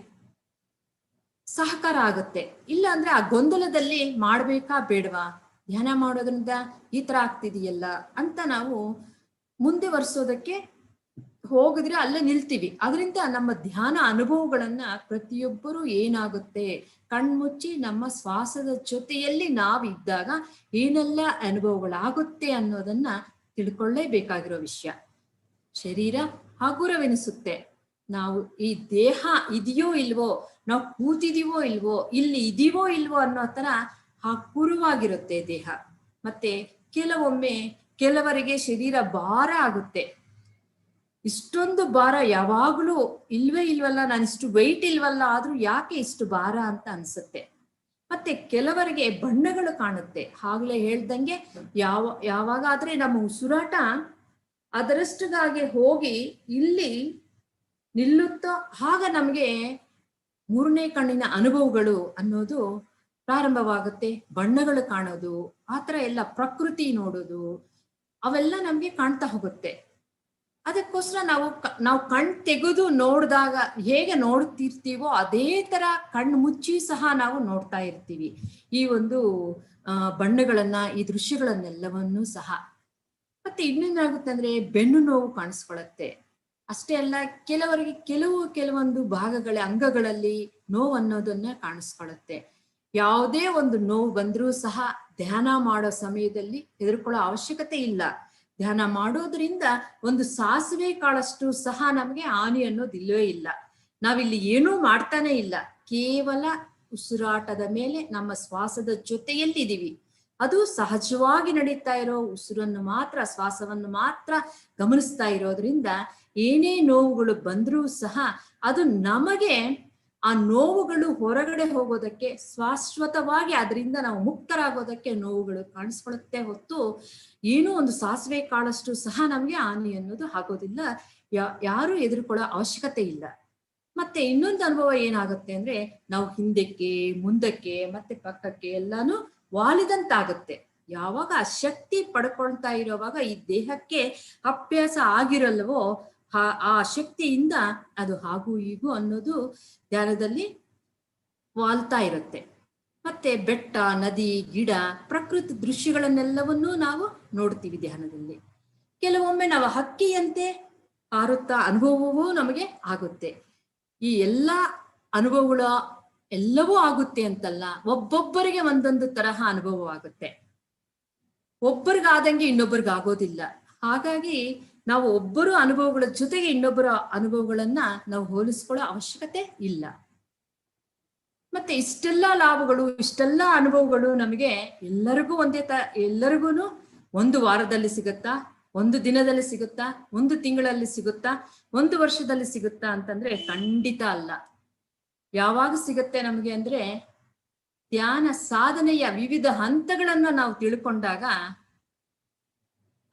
ಸಹಕಾರ ಆಗುತ್ತೆ. ಇಲ್ಲ ಅಂದ್ರೆ ಆ ಗೊಂದಲದಲ್ಲಿ ಮಾಡ್ಬೇಕಾ ಬೇಡವಾ, ಧ್ಯಾನ ಮಾಡೋದ್ರಿಂದ ಈ ತರ ಆಗ್ತಿದೆಯಲ್ಲ ಅಂತ ನಾವು ಮುಂದುವರಿಸೋದಕ್ಕೆ ಹೋಗಿದ್ರೆ ಅಲ್ಲೇ ನಿಲ್ತೀವಿ. ಅದರಿಂದ ನಮ್ಮ ಧ್ಯಾನ ಅನುಭವಗಳನ್ನ ಪ್ರತಿಯೊಬ್ಬರು ಏನಾಗುತ್ತೆ, ಕಣ್ಮುಚ್ಚಿ ನಮ್ಮ ಶ್ವಾಸದ ಜೊತೆಯಲ್ಲಿ ನಾವಿದ್ದಾಗ ಏನೆಲ್ಲ ಅನುಭವಗಳಾಗುತ್ತೆ ಅನ್ನೋದನ್ನ ತಿಳ್ಕೊಳ್ಳೇಬೇಕಾಗಿರೋ ವಿಷಯ. ಶರೀರ ಹಗುರವೆನಿಸುತ್ತೆ. ನಾವು ಈ ದೇಹ ಇದೆಯೋ ಇಲ್ವೋ, ನಾವು ಕೂತಿದೀವೋ ಇಲ್ವೋ, ಇಲ್ಲಿ ಇದೀವೋ ಇಲ್ವೋ ಅನ್ನೋ ತರ ಹಗುರವಾಗಿರುತ್ತೆ ದೇಹ. ಮತ್ತೆ ಕೆಲವರಿಗೆ ಶರೀರ ಭಾರ ಆಗುತ್ತೆ. ಇಷ್ಟೊಂದು ಭಾರ ಯಾವಾಗ್ಲೂ ಇಲ್ವಲ್ಲ, ನಾನು ಇಷ್ಟು ವೆಯ್ಟ್ ಇಲ್ವಲ್ಲ, ಆದ್ರೂ ಯಾಕೆ ಇಷ್ಟು ಭಾರ ಅಂತ ಅನ್ಸುತ್ತೆ. ಮತ್ತೆ ಕೆಲವರಿಗೆ ಬಣ್ಣಗಳು ಕಾಣುತ್ತೆ. ಆಗ್ಲೇ ಹೇಳ್ದಂಗೆ ಯಾವಾಗಾದ್ರೆ ನಮ್ಮ ಉಸಿರಾಟ ಅದರಷ್ಟುಗಾಗಿ ಹೋಗಿ ಇಲ್ಲಿ ನಿಲ್ಲುತ್ತೋ ಆಗ ನಮ್ಗೆ 3ನೇ ಕಣ್ಣಿನ ಅನುಭವಗಳು ಅನ್ನೋದು ಪ್ರಾರಂಭವಾಗುತ್ತೆ. ಬಣ್ಣಗಳು ಕಾಣೋದು, ಆತರ ಎಲ್ಲ ಪ್ರಕೃತಿ ನೋಡೋದು, ಅವೆಲ್ಲ ನಮ್ಗೆ ಕಾಣ್ತಾ ಹೋಗುತ್ತೆ. ಅದಕ್ಕೋಸ್ಕರ ನಾವು ಕಣ್ ತೆಗೆದು ನೋಡಿದಾಗ ಹೇಗೆ ನೋಡ್ತಿರ್ತೀವೋ ಅದೇ ತರ ಕಣ್ಣು ಮುಚ್ಚಿ ಸಹ ನಾವು ನೋಡ್ತಾ ಇರ್ತೀವಿ ಈ ಒಂದು ಬಣ್ಣಗಳನ್ನ, ಈ ದೃಶ್ಯಗಳನ್ನೆಲ್ಲವನ್ನೂ ಸಹ. ಮತ್ತೆ ಇನ್ನೇನಾಗುತ್ತೆ ಅಂದ್ರೆ ಬೆನ್ನು ನೋವು ಕಾಣಿಸ್ಕೊಳತ್ತೆ. ಅಷ್ಟೇ ಅಲ್ಲ, ಕೆಲವರಿಗೆ ಕೆಲವೊಂದು ಭಾಗಗಳ ಅಂಗಗಳಲ್ಲಿ ನೋವು ಅನ್ನೋದನ್ನ ಕಾಣಿಸ್ಕೊಳತ್ತೆ. ಯಾವುದೇ ಒಂದು ನೋವು ಬಂದ್ರೂ ಸಹ ಧ್ಯಾನ ಮಾಡೋ ಸಮಯದಲ್ಲಿ ಹೆದರ್ಕೊಳ್ಳೋ ಅವಶ್ಯಕತೆ ಇಲ್ಲ. ಧ್ಯಾನ ಮಾಡೋದ್ರಿಂದ ಒಂದು ಸಾಸಿವೆ ಕಾಳಷ್ಟು ಸಹ ನಮ್ಗೆ ಹಾನಿ ಅನ್ನೋದಿಲ್ಲವೇ ಇಲ್ಲ. ನಾವಿಲ್ಲಿ ಏನೂ ಮಾಡ್ತಾನೆ ಇಲ್ಲ, ಕೇವಲ ಉಸಿರಾಟದ ಮೇಲೆ ನಮ್ಮ ಶ್ವಾಸದ ಜೊತೆಯಲ್ಲಿ ಇದೀವಿ. ಅದು ಸಹಜವಾಗಿ ನಡೀತಾ ಇರೋ ಉಸಿರನ್ನು ಮಾತ್ರ, ಶ್ವಾಸವನ್ನು ಮಾತ್ರ ಗಮನಿಸ್ತಾ ಇರೋದ್ರಿಂದ ಏನೇ ನೋವುಗಳು ಬಂದ್ರೂ ಸಹ ಅದು ನಮಗೆ ಆ ನೋವುಗಳು ಹೊರಗಡೆ ಹೋಗೋದಕ್ಕೆ, ಶಾಶ್ವತವಾಗಿ ಅದರಿಂದ ನಾವು ಮುಕ್ತರಾಗೋದಕ್ಕೆ ನೋವುಗಳು ಕಾಣಿಸ್ಕೊಳ್ಳುತ್ತೆ ಹೊತ್ತು ಏನೋ ಒಂದು ಸಾಸಿವೆ ಕಾಳಷ್ಟು ಸಹ ನಮ್ಗೆ ಹಾನಿ ಅನ್ನೋದು ಆಗೋದಿಲ್ಲ. ಯಾರು ಹೆದರ್ಕೊಳ್ಳೋ ಅವಶ್ಯಕತೆ ಇಲ್ಲ. ಮತ್ತೆ ಇನ್ನೊಂದು ಅನುಭವ ಏನಾಗುತ್ತೆ ಅಂದ್ರೆ, ನಾವು ಹಿಂದಕ್ಕೆ ಮುಂದಕ್ಕೆ ಮತ್ತೆ ಪಕ್ಕಕ್ಕೆ ಎಲ್ಲಾನು ವಾಲಿದಂತಾಗುತ್ತೆ. ಯಾವಾಗ ಆ ಶಕ್ತಿ ಪಡ್ಕೊಳ್ತಾ ಇರೋವಾಗ ಈ ದೇಹಕ್ಕೆ ಅಭ್ಯಾಸ ಆಗಿರಲ್ವೋ ಆ ಶಕ್ತಿಯಿಂದ ಅದು ಹಾಗೂ ಹೀಗೂ ಅನ್ನೋದು ಧ್ಯಾನದಲ್ಲಿ ವಾಲ್ತಾ ಇರುತ್ತೆ. ಮತ್ತೆ ಬೆಟ್ಟ, ನದಿ, ಗಿಡ, ಪ್ರಕೃತಿ ದೃಶ್ಯಗಳನ್ನೆಲ್ಲವನ್ನೂ ನಾವು ನೋಡ್ತೀವಿ ಧ್ಯಾನದಲ್ಲಿ. ಕೆಲವೊಮ್ಮೆ ನಾವು ಹಕ್ಕಿಯಂತೆ ಹಾರುತ್ತಾ ಅನುಭವವೂ ನಮಗೆ ಆಗುತ್ತೆ. ಈ ಎಲ್ಲಾ ಅನುಭವಗಳ ಎಲ್ಲವೂ ಆಗುತ್ತೆ ಅಂತಲ್ಲ, ಒಬ್ಬೊಬ್ಬರಿಗೆ ಒಂದೊಂದು ತರಹ ಅನುಭವ ಆಗುತ್ತೆ. ಒಬ್ಬರಿಗಾದಂಗೆ ಇನ್ನೊಬ್ಬರಿಗಾಗೋದಿಲ್ಲ. ಹಾಗಾಗಿ ನಾವು ಒಬ್ಬರು ಅನುಭವಗಳ ಜೊತೆಗೆ ಇನ್ನೊಬ್ಬರ ಅನುಭವಗಳನ್ನ ನಾವು ಹೋಲಿಸ್ಕೊಳ್ಳೋ ಅವಶ್ಯಕತೆ ಇಲ್ಲ. ಮತ್ತೆ ಇಷ್ಟೆಲ್ಲ ಲಾಭಗಳು, ಇಷ್ಟೆಲ್ಲ ಅನುಭವಗಳು ನಮಗೆ ಎಲ್ಲರಿಗೂ ಎಲ್ಲರಿಗೂ ಒಂದು ವಾರದಲ್ಲಿ ಸಿಗುತ್ತಾ, ಒಂದು ದಿನದಲ್ಲಿ ಸಿಗುತ್ತಾ, ಒಂದು ತಿಂಗಳಲ್ಲಿ ಸಿಗುತ್ತಾ, ಒಂದು ವರ್ಷದಲ್ಲಿ ಸಿಗುತ್ತಾ ಅಂತಂದ್ರೆ ಖಂಡಿತ ಅಲ್ಲ. ಯಾವಾಗ ಸಿಗುತ್ತೆ ನಮಗೆ ಅಂದ್ರೆ, ಧ್ಯಾನ ಸಾಧನೆಯ ವಿವಿಧ ಹಂತಗಳನ್ನ ನಾವು ತಿಳ್ಕೊಂಡಾಗ,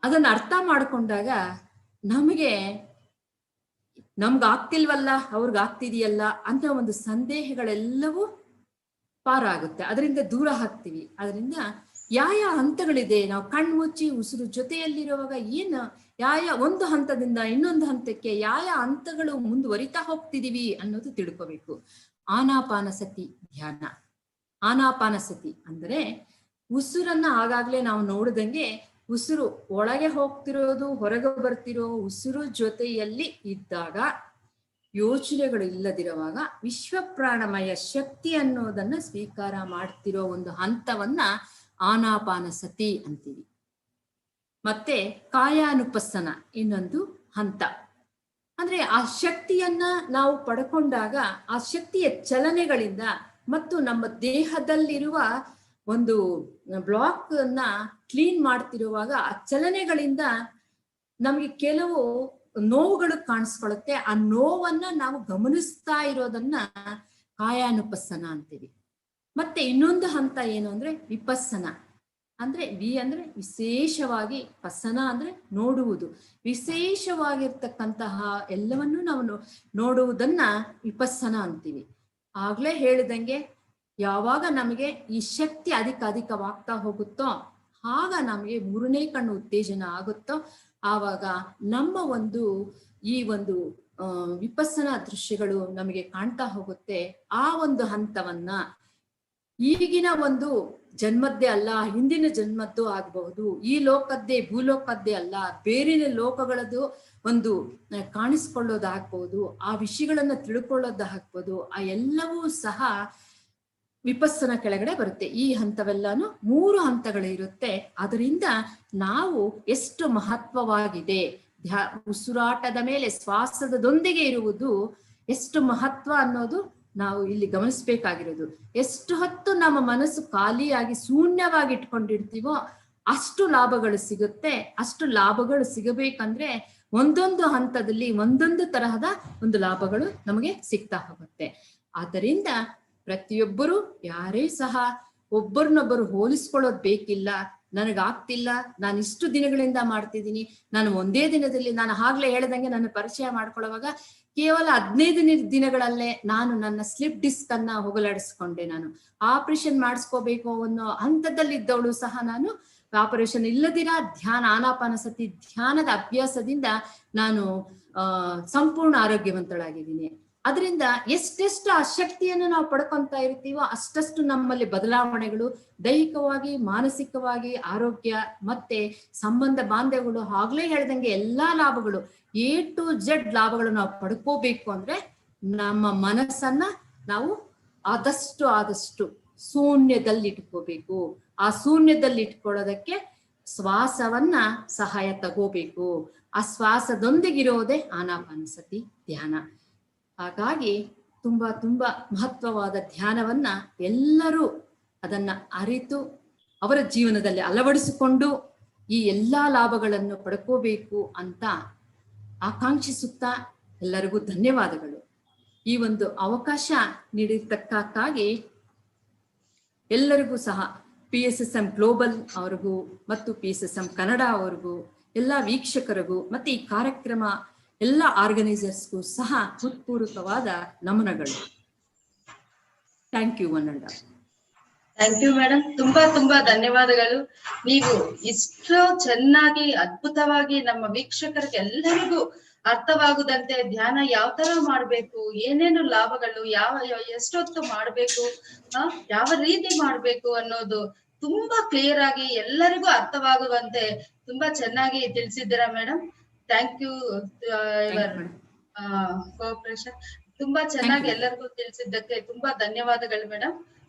ಅದನ್ನ ಅರ್ಥ ಮಾಡ್ಕೊಂಡಾಗ ನಮ್ಗಾಗ್ತಿಲ್ವಲ್ಲ ಅವ್ರಿಗಾಗ್ತಿದೆಯಲ್ಲ ಅಂತ ಒಂದು ಸಂದೇಹಗಳೆಲ್ಲವೂ ಪಾರಾಗುತ್ತೆ. ಅದರಿಂದ ದೂರ ಹಾಕ್ತಿವಿ. ಅದರಿಂದ ಯಾವ ಹಂತಗಳಿದೆ, ನಾವು ಕಣ್ಮುಚ್ಚಿ ಉಸಿರು ಜೊತೆಯಲ್ಲಿರುವಾಗ ಒಂದು ಹಂತದಿಂದ ಇನ್ನೊಂದು ಹಂತಕ್ಕೆ ಯಾವ ಹಂತಗಳು ಮುಂದುವರಿತಾ ಹೋಗ್ತಿದೀವಿ ಅನ್ನೋದು ತಿಳ್ಕೋಬೇಕು. ಆನಾಪಾನಸತಿ ಧ್ಯಾನ. ಆನಾಪಾನಸತಿ ಅಂದ್ರೆ ಉಸಿರನ್ನ ಆಗಾಗ್ಲೇ ನಾವು ನೋಡಿದಂಗೆ ಉಸಿರು ಒಳಗೆ ಹೋಗ್ತಿರೋದು, ಹೊರಗೆ ಬರ್ತಿರೋ ಉಸಿರು ಜೊತೆಯಲ್ಲಿ ಇದ್ದಾಗ, ಯೋಚನೆಗಳು ಇಲ್ಲದಿರುವಾಗ ವಿಶ್ವ ಪ್ರಾಣಮಯ ಶಕ್ತಿ ಅನ್ನೋದನ್ನ ಸ್ವೀಕಾರ ಮಾಡ್ತಿರೋ ಒಂದು ಹಂತವನ್ನ ಆನಾಪಾನಸತಿ ಅಂತೀವಿ. ಮತ್ತೆ ಕಾಯಾನುಪಸ್ಸನ ಇನ್ನೊಂದು ಹಂತ. ಅಂದ್ರೆ ಆ ಶಕ್ತಿಯನ್ನ ನಾವು ಪಡ್ಕೊಂಡಾಗ ಆ ಶಕ್ತಿಯ ಚಲನೆಗಳಿಂದ ಮತ್ತು ನಮ್ಮ ದೇಹದಲ್ಲಿರುವ ಒಂದು ಬ್ಲಾಕ್ ಅನ್ನ ಕ್ಲೀನ್ ಮಾಡ್ತಿರುವಾಗ ಆ ಚಲನೆಗಳಿಂದ ನಮ್ಗೆ ಕೆಲವು ನೋವುಗಳು ಕಾಣಿಸ್ಕೊಳ್ಳುತ್ತೆ. ಆ ನೋವನ್ನ ನಾವು ಗಮನಿಸ್ತಾ ಇರೋದನ್ನ ಕಾಯಾನುಪಸ್ಸನ ಅಂತೀವಿ. ಮತ್ತೆ ಇನ್ನೊಂದು ಹಂತ ಏನು ಅಂದ್ರೆ ವಿಪಸ್ಸನ. ಅಂದ್ರೆ ಅಂದ್ರೆ ವಿಶೇಷವಾಗಿ, ಪಸ್ಸನ ಅಂದ್ರೆ ನೋಡುವುದು, ವಿಶೇಷವಾಗಿರ್ತಕ್ಕಂತಹ ಎಲ್ಲವನ್ನೂ ನಾವು ನೋಡುವುದನ್ನ ವಿಪಸ್ಸನ ಅಂತೀವಿ. ಆಗ್ಲೇ ಹೇಳಿದಂಗೆ ಯಾವಾಗ ನಮಗೆ ಈ ಶಕ್ತಿ ಅಧಿಕವಾಗ್ತಾ ಹೋಗುತ್ತೋ ಆಗ ನಮಗೆ ಮೂರನೇ ಕಣ್ಣು ಉತ್ತೇಜನ ಆಗುತ್ತೋ ಆವಾಗ ನಮ್ಮ ಈ ಒಂದು ವಿಪಸ್ಸನ ದೃಶ್ಯಗಳು ನಮಗೆ ಕಾಣ್ತಾ ಹೋಗುತ್ತೆ. ಆ ಒಂದು ಹಂತವನ್ನ ಈಗಿನ ಒಂದು ಜನ್ಮದ್ದೇ ಅಲ್ಲ, ಹಿಂದಿನ ಜನ್ಮದ್ದು ಆಗಬಹುದು, ಈ ಲೋಕದ್ದೇ ಭೂಲೋಕದ್ದೇ ಅಲ್ಲ, ಬೇರಿನ ಲೋಕಗಳದ್ದು ಒಂದು ಕಾಣಿಸ್ಕೊಳ್ಳೋದಾಗ್ಬೋದು, ಆ ವಿಷಯಗಳನ್ನ ತಿಳ್ಕೊಳ್ಳೋದಾಗ್ಬೋದು, ಆ ಎಲ್ಲವೂ ಸಹ ವಿಪಸ್ಸನ ಕೆಳಗಡೆ ಬರುತ್ತೆ. ಈ ಹಂತವೆಲ್ಲಾನು 3 ಹಂತಗಳಿರುತ್ತೆ. ಅದರಿಂದ ನಾವು ಎಷ್ಟು ಮಹತ್ವವಾಗಿದೆ, ಉಸಿರಾಟದ ಮೇಲೆ ಶ್ವಾಸದೊಂದಿಗೆ ಇರುವುದು ಎಷ್ಟು ಮಹತ್ವ ಅನ್ನೋದು ನಾವು ಇಲ್ಲಿ ಗಮನಿಸ್ಬೇಕಾಗಿರೋದು. ಎಷ್ಟು ಹೊತ್ತು ನಮ್ಮ ಮನಸ್ಸು ಖಾಲಿಯಾಗಿ ಶೂನ್ಯವಾಗಿ ಇಟ್ಕೊಂಡಿರ್ತೀವೋ ಅಷ್ಟು ಲಾಭಗಳು ಸಿಗುತ್ತೆ. ಅಷ್ಟು ಲಾಭಗಳು ಸಿಗಬೇಕಂದ್ರೆ ಒಂದೊಂದು ಹಂತದಲ್ಲಿ ಒಂದೊಂದು ತರಹದ ಒಂದು ಲಾಭಗಳು ನಮಗೆ ಸಿಗ್ತಾ ಹೋಗುತ್ತೆ. ಆದ್ದರಿಂದ ಪ್ರತಿಯೊಬ್ಬರು ಯಾರೇ ಸಹ ಒಬ್ಬರನ್ನೊಬ್ಬರು ಹೋಲಿಸ್ಕೊಳ್ಳೋದು ಬೇಕಿಲ್ಲ. ನನಗಾಗ್ತಿಲ್ಲ, ನಾನು ಇಷ್ಟು ದಿನಗಳಿಂದ ಮಾಡ್ತಿದ್ದೀನಿ, ನಾನು ಒಂದೇ ದಿನದಲ್ಲಿ, ನಾನು ಆಗ್ಲೇ ಹೇಳ್ದಂಗೆ ನನ್ನ ಪರಿಚಯ ಮಾಡ್ಕೊಳ್ಳುವಾಗ ಕೇವಲ 15 ದಿನಗಳಲ್ಲೇ ನಾನು ನನ್ನ ಸ್ಲಿಪ್ ಡಿಸ್ಕ್ ಅನ್ನ ಹೋಗಲಾಡಿಸ್ಕೊಂಡೆ. ನಾನು ಆಪರೇಷನ್ ಮಾಡಿಸ್ಕೋಬೇಕು ಅನ್ನೋ ಹಂತದಲ್ಲಿದ್ದವಳು ಸಹ ನಾನು ಆಪರೇಷನ್ ಇಲ್ಲದಿರ ಆನಾಪಾನಸತಿ ಧ್ಯಾನದ ಅಭ್ಯಾಸದಿಂದ ನಾನು ಸಂಪೂರ್ಣ ಆರೋಗ್ಯವಂತಳಾಗಿದ್ದೀನಿ. ಅದರಿಂದ ಎಷ್ಟೆಷ್ಟು ಆ ಶಕ್ತಿಯನ್ನು ನಾವು ಪಡ್ಕೊಂತ ಇರ್ತೀವೋ ಅಷ್ಟಷ್ಟು ನಮ್ಮಲ್ಲಿ ಬದಲಾವಣೆಗಳು, ದೈಹಿಕವಾಗಿ, ಮಾನಸಿಕವಾಗಿ, ಆರೋಗ್ಯ ಮತ್ತೆ ಸಂಬಂಧ ಬಾಂಧವ್ಯಗಳು, ಆಗ್ಲೇ ಹೇಳ್ದಂಗೆ ಎಲ್ಲಾ ಲಾಭಗಳು, A to Z ಲಾಭಗಳು ನಾವು ಪಡ್ಕೋಬೇಕು ಅಂದ್ರೆ ನಮ್ಮ ಮನಸ್ಸನ್ನ ನಾವು ಆದಷ್ಟು ಶೂನ್ಯದಲ್ಲಿ ಇಟ್ಕೋಬೇಕು. ಆ ಶೂನ್ಯದಲ್ಲಿ ಇಟ್ಕೊಳ್ಳೋದಕ್ಕೆ ಶ್ವಾಸವನ್ನ ಸಹಾಯ ತಗೋಬೇಕು. ಆ ಶ್ವಾಸದೊಂದಿಗಿರೋದೇ ಆನಾಪಾನಸತಿ ಧ್ಯಾನ. ಹಾಗಾಗಿ ತುಂಬಾ ಮಹತ್ವವಾದ ಧ್ಯಾನವನ್ನ ಎಲ್ಲರೂ ಅದನ್ನ ಅರಿತು ಅವರ ಜೀವನದಲ್ಲಿ ಅಳವಡಿಸಿಕೊಂಡು ಈ ಎಲ್ಲಾ ಲಾಭಗಳನ್ನು ಪಡ್ಕೋಬೇಕು ಅಂತ ಆಕಾಂಕ್ಷಿಸುತ್ತಾ ಎಲ್ಲರಿಗೂ ಧನ್ಯವಾದಗಳು. ಈ ಒಂದು ಅವಕಾಶ ನೀಡಿದ್ದಕ್ಕಾಗಿ ಎಲ್ಲರಿಗೂ ಸಹ PSSM ಗ್ಲೋಬಲ್ ಅವರಿಗೂ ಮತ್ತು PSSM ಕನ್ನಡ ಅವರಿಗೂ ಎಲ್ಲ ವೀಕ್ಷಕರಿಗೂ ಮತ್ತು ಈ ಕಾರ್ಯಕ್ರಮ ಎಲ್ಲ ಆರ್ಗನೈಸರ್ಸ್ಗೂ ಸಹ ಹೃತ್ಪೂರ್ವಕವಾದ ನಮನಗಳು. Thank you one and all. Thank you madam, ತುಂಬಾ ಧನ್ಯವಾದಗಳು. ನೀವು ಇಷ್ಟು ಚೆನ್ನಾಗಿ ಅದ್ಭುತವಾಗಿ ನಮ್ಮ ವೀಕ್ಷಕರಿಗೆ ಎಲ್ಲರಿಗೂ ಅರ್ಥವಾಗುದಂತೆ ಧ್ಯಾನ ಯಾವ ತರ ಮಾಡ್ಬೇಕು, ಏನೇನು ಲಾಭಗಳು, ಎಷ್ಟೊತ್ತು ಮಾಡ್ಬೇಕು, ಯಾವ ರೀತಿ ಮಾಡ್ಬೇಕು ಅನ್ನೋದು ತುಂಬಾ ಕ್ಲಿಯರ್ ಆಗಿ ಎಲ್ಲರಿಗೂ ಅರ್ಥವಾಗುವಂತೆ ತುಂಬಾ ಚೆನ್ನಾಗಿ ತಿಳಿಸಿದ್ದೀರಾ madam. Thank you your cooperation. ತುಂಬಾ ಚೆನ್ನಾಗಿ ಎಲ್ಲರಿಗೂ ತಿಳಿಸಿದ್ದಕ್ಕೆ ತುಂಬಾ ಧನ್ಯವಾದಗಳು ಮೇಡಮ್.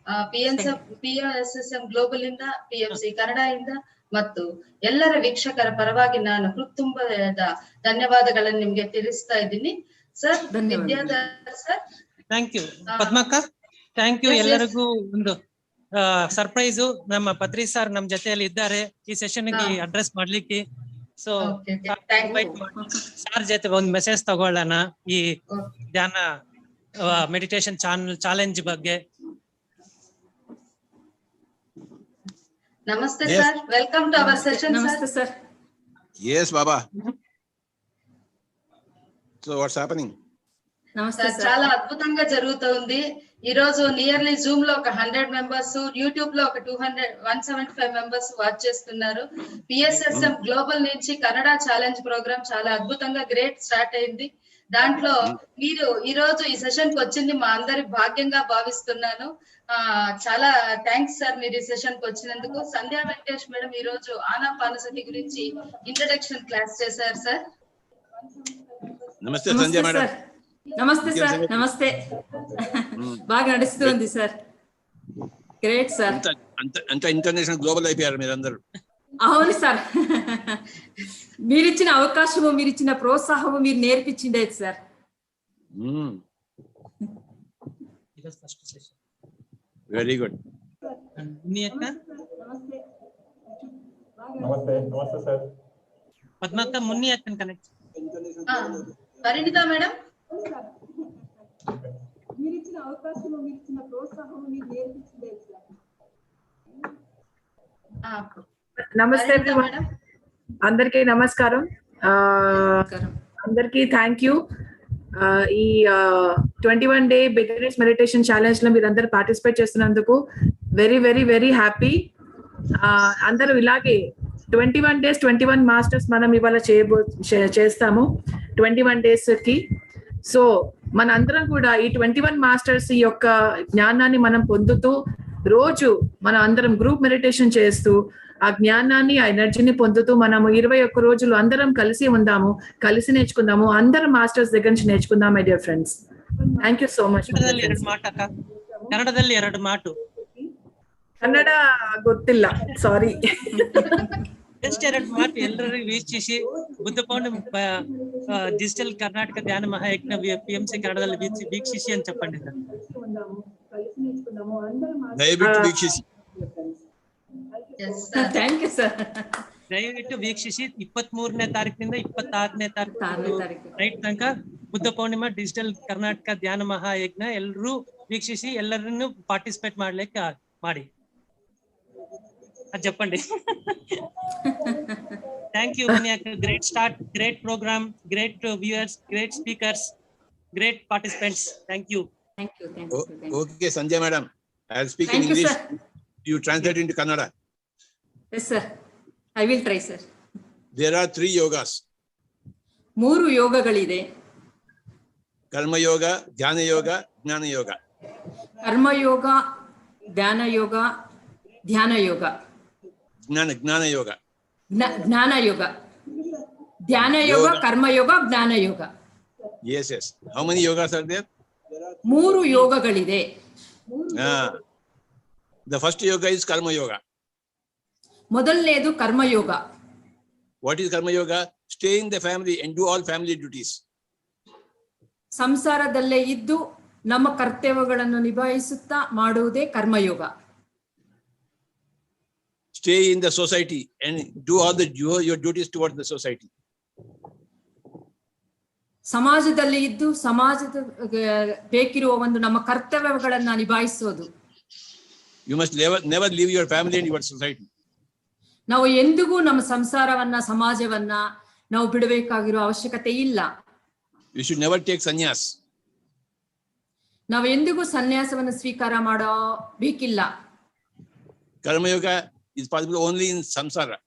PSSM ಗ್ಲೋಬಲ್ ಇಂದ, PMC ಕನ್ನಡ ಇಂದ ಮತ್ತು ಎಲ್ಲರ ವೀಕ್ಷಕರ ಪರವಾಗಿ ನಾನು ಹೃತ್ಪೂರ್ವಕವಾದ ಧನ್ಯವಾದಗಳನ್ನು ನಿಮ್ಗೆ ತಿಳಿಸ್ತಾ ಇದ್ದೀನಿ sir. Vidyadhar sir. Thank you Padmakka, thank you. ಎಲ್ಲರಿಗೂ ಒಂದು ಸರ್ಪ್ರೈಸು, ನಮ್ಮ ಪತ್ರಿ ಸರ್ ನಮ್ ಜೊತೆಯಲ್ಲಿ ಇದ್ದಾರೆ ಈ ಸೆಷನ್ ಗೆ ಅಡ್ರೆಸ್ ಮಾಡ್ಲಿಕ್ಕೆ. ಸೊ ಸರ್ ಜೊತೆ ಒಂದು ಮೆಸೇಜ್ ತಗೊಳ್ಳೋಣ ಈ ಧ್ಯಾನ ಮೆಡಿಟೇಷನ್ ಚಾಲೆಂಜ್ ಬಗ್ಗೆ. ನಮಸ್ತೆ sir, welcome to our session. ನಮಸ್ತೆ sir. Yes, Baba. So what's happening? నమస్తే సార్. చాలా అద్భుతంగా జరుగుతుంది. ఈ రోజు నియర్లీ జూమ్ లో ఒక 100 మెంబర్స్, యూట్యూబ్ లో ఒక 175 మెంబర్స్ వాచ్ చేస్తున్నారు. PSSM గ్లోబల్ నుంచి కన్నడ ఛాలెంజ్ ప్రోగ్రామ్ చాలా అద్భుతంగా గ్రేట్ స్టార్ట్ అయింది. దాంట్లో మీరు ఈ రోజు ఈ సెషన్ కి వచ్చింది మా అందరి భాగ్యంగా భావిస్తున్నాను. చాలా థ్యాంక్స్ సార్ మీరు ఈ సెషన్ కి వచ్చినందుకు. సంధ్యా వెంకటేష్ మేడం ఈ రోజు ఆనాపానసతి గురించి ఇంట్రడక్షన్ క్లాస్ చేశారు సార్. నమస్తే సంధ్య మేడం. నమస్తే సార్. నమస్తే. బాగా నడుస్తుంది సార్. Great sir. అంత ఇంటర్నేషనల్ గ్లోబల్ అయిపోయారు మీరందరూ. అవును సార్. మీరిచ్చిన అవకాశము, మీరిచ్చిన ప్రోత్సాహము, మీరు నేర్పించిండేది సార్. Very good. నమస్తే sir. Padmakka Munni అక్కన్ connect. Parineeta madam. మీరిచ్చిన అవకాశము, మీరిచ్చిన ప్రోత్సాహము, మీరు నేర్పించిండేది సార్. నమస్తే మేడం. అందరికీ నమస్కారం. అందరికీ థ్యాంక్ యూ. ఈ 21 డే బిగినర్స్ మెడిటేషన్ ఛాలెంజ్ లో మీరు అందరు పార్టిసిపేట్ చేస్తున్నందుకు వెరీ వెరీ వెరీ హ్యాపీ. అందరూ ఇలాగే 21 days 21 మాస్టర్స్ మనం ఇవాళ చేస్తాము 21 days కి. సో మన అందరం కూడా ఈ 21 మాస్టర్స్ ఈ యొక్క జ్ఞానాన్ని మనం పొందుతూ రోజు మనం అందరం గ్రూప్ మెడిటేషన్ చేస్తూ ఆ జ్ఞానాన్ని, ఆ ఎనర్జీని పొందుతూ మనము 21 రోజులు అందరం కలిసి ఉందాము, కలిసి నేర్చుకుందాము. అందరం మాస్టర్స్ దగ్గర నుంచి నేర్చుకుందాం my dear friends. Thank you so much. ಕನ್ನಡದಲ್ಲಿ ಎರಡು ಮಾತು. ಕನ್ನಡ ಗೊತ್ತಿಲ್ಲ, ಸಾರಿ. ಜಸ್ಟ್ ಎರಡು ಮಾತು ಎಲ್ಲರಿಗೂ ವೀಕ್ಷಿಸಿ ಬುದ್ಧ ಪೌರ್ಣಿಮೆ ಡಿಜಿಟಲ್ ಕರ್ನಾಟಕ ಧ್ಯಾನ ಮಹಾಯಜ್ಞ PMC ಕನ್ನಡದಲ್ಲಿ ವೀಕ್ಷಿಸಿ ಅಂತ చెప్పండి. ದಯವಿಟ್ಟು ವೀಕ್ಷಿಸಿ. Thank you sir. ದಯವಿಟ್ಟು ವೀಕ್ಷಿಸಿ. 23ನೇ ತಾರೀಕಿನಿಂದ 26ನೇ ತಾರೀಕು ನೈಟ್ ತನಕ ಬುದ್ಧ ಪೌರ್ಣಿಮಾ ಡಿಜಿಟಲ್ ಕರ್ನಾಟಕ ಧ್ಯಾನ ಮಹಾಯಜ್ಞ ಎಲ್ಲರೂ ವೀಕ್ಷಿಸಿ, ಎಲ್ಲರನ್ನು ಪಾರ್ಟಿಸಿಪೇಟ್ ಮಾಡ್ಲಿಕ್ಕೆ ಮಾಡಿ ಅದು చెప్పండి. Thank you Muniyakka. Great start, great programme, great viewers, great speakers, great participants. Thank you. Thank you. Okay, Sanjay madam, I'll speak in English. You translate into Kannada. Yes sir, I will try sir. There are 3 yogas. 3 ಯೋಗಗಳಿದೆ. ಕರ್ಮ ಯೋಗ, ಧ್ಯಾನ ಯೋಗ, ಜ್ಞಾನ ಯೋಗ. ಕರ್ಮ ಯೋಗ, ಧ್ಯಾನ ಯೋಗ, ಧ್ಯಾನ ಯೋಗ. ಜ್ಞಾನ ಯೋಗ. ಜ್ಞಾನ ಯೋಗ, ಧ್ಯಾನ ಯೋಗ, ಕರ್ಮ ಯೋಗ, ಜ್ಞಾನ ಯೋಗ. Yes. How many yogas are there? 3 ಯೋಗಗಳಿದೆ. The first yoga is karma yoga. ಮೊದಲನೇದು ಕರ್ಮ ಯೋಗ. What is karma yoga? Stay in the family and do all family duties. ಸಂಸಾರದಲ್ಲೇ ಇದ್ದು ನಮ್ಮ ಕರ್ತವ್ಯಗಳನ್ನು ನಿಭಾಯಿಸುತ್ತಾ ಮಾಡುವುದೇ karma yoga. Stay in the society and do all your duties towards the society. ಸಮಾಜದಲ್ಲಿ ಇದ್ದು ಸಮಾಜದ ಬೇಕಿರುವ ಒಂದು ನಮ್ಮ ಕರ್ತವ್ಯಗಳನ್ನ ನಿಭಾಯಿಸೋದು. You must never leave your family and your society. ನಾವು ಎಂದಿಗೂ ನಮ್ಮ ಸಂಸಾರವನ್ನ ಸಮಾಜವನ್ನ ನಾವು ಬಿಡಬೇಕಾಗಿರೋ ಅವಶ್ಯಕತೆ ಇಲ್ಲ. You should never take sannyas. ನಾವು ಎಂದಿಗೂ ಸನ್ಯಾಸವನ್ನು ಸ್ವೀಕಾರ ಮಾಡೋ ಬೇಕಿಲ್ಲ. Karma yoga is possible only in samsara.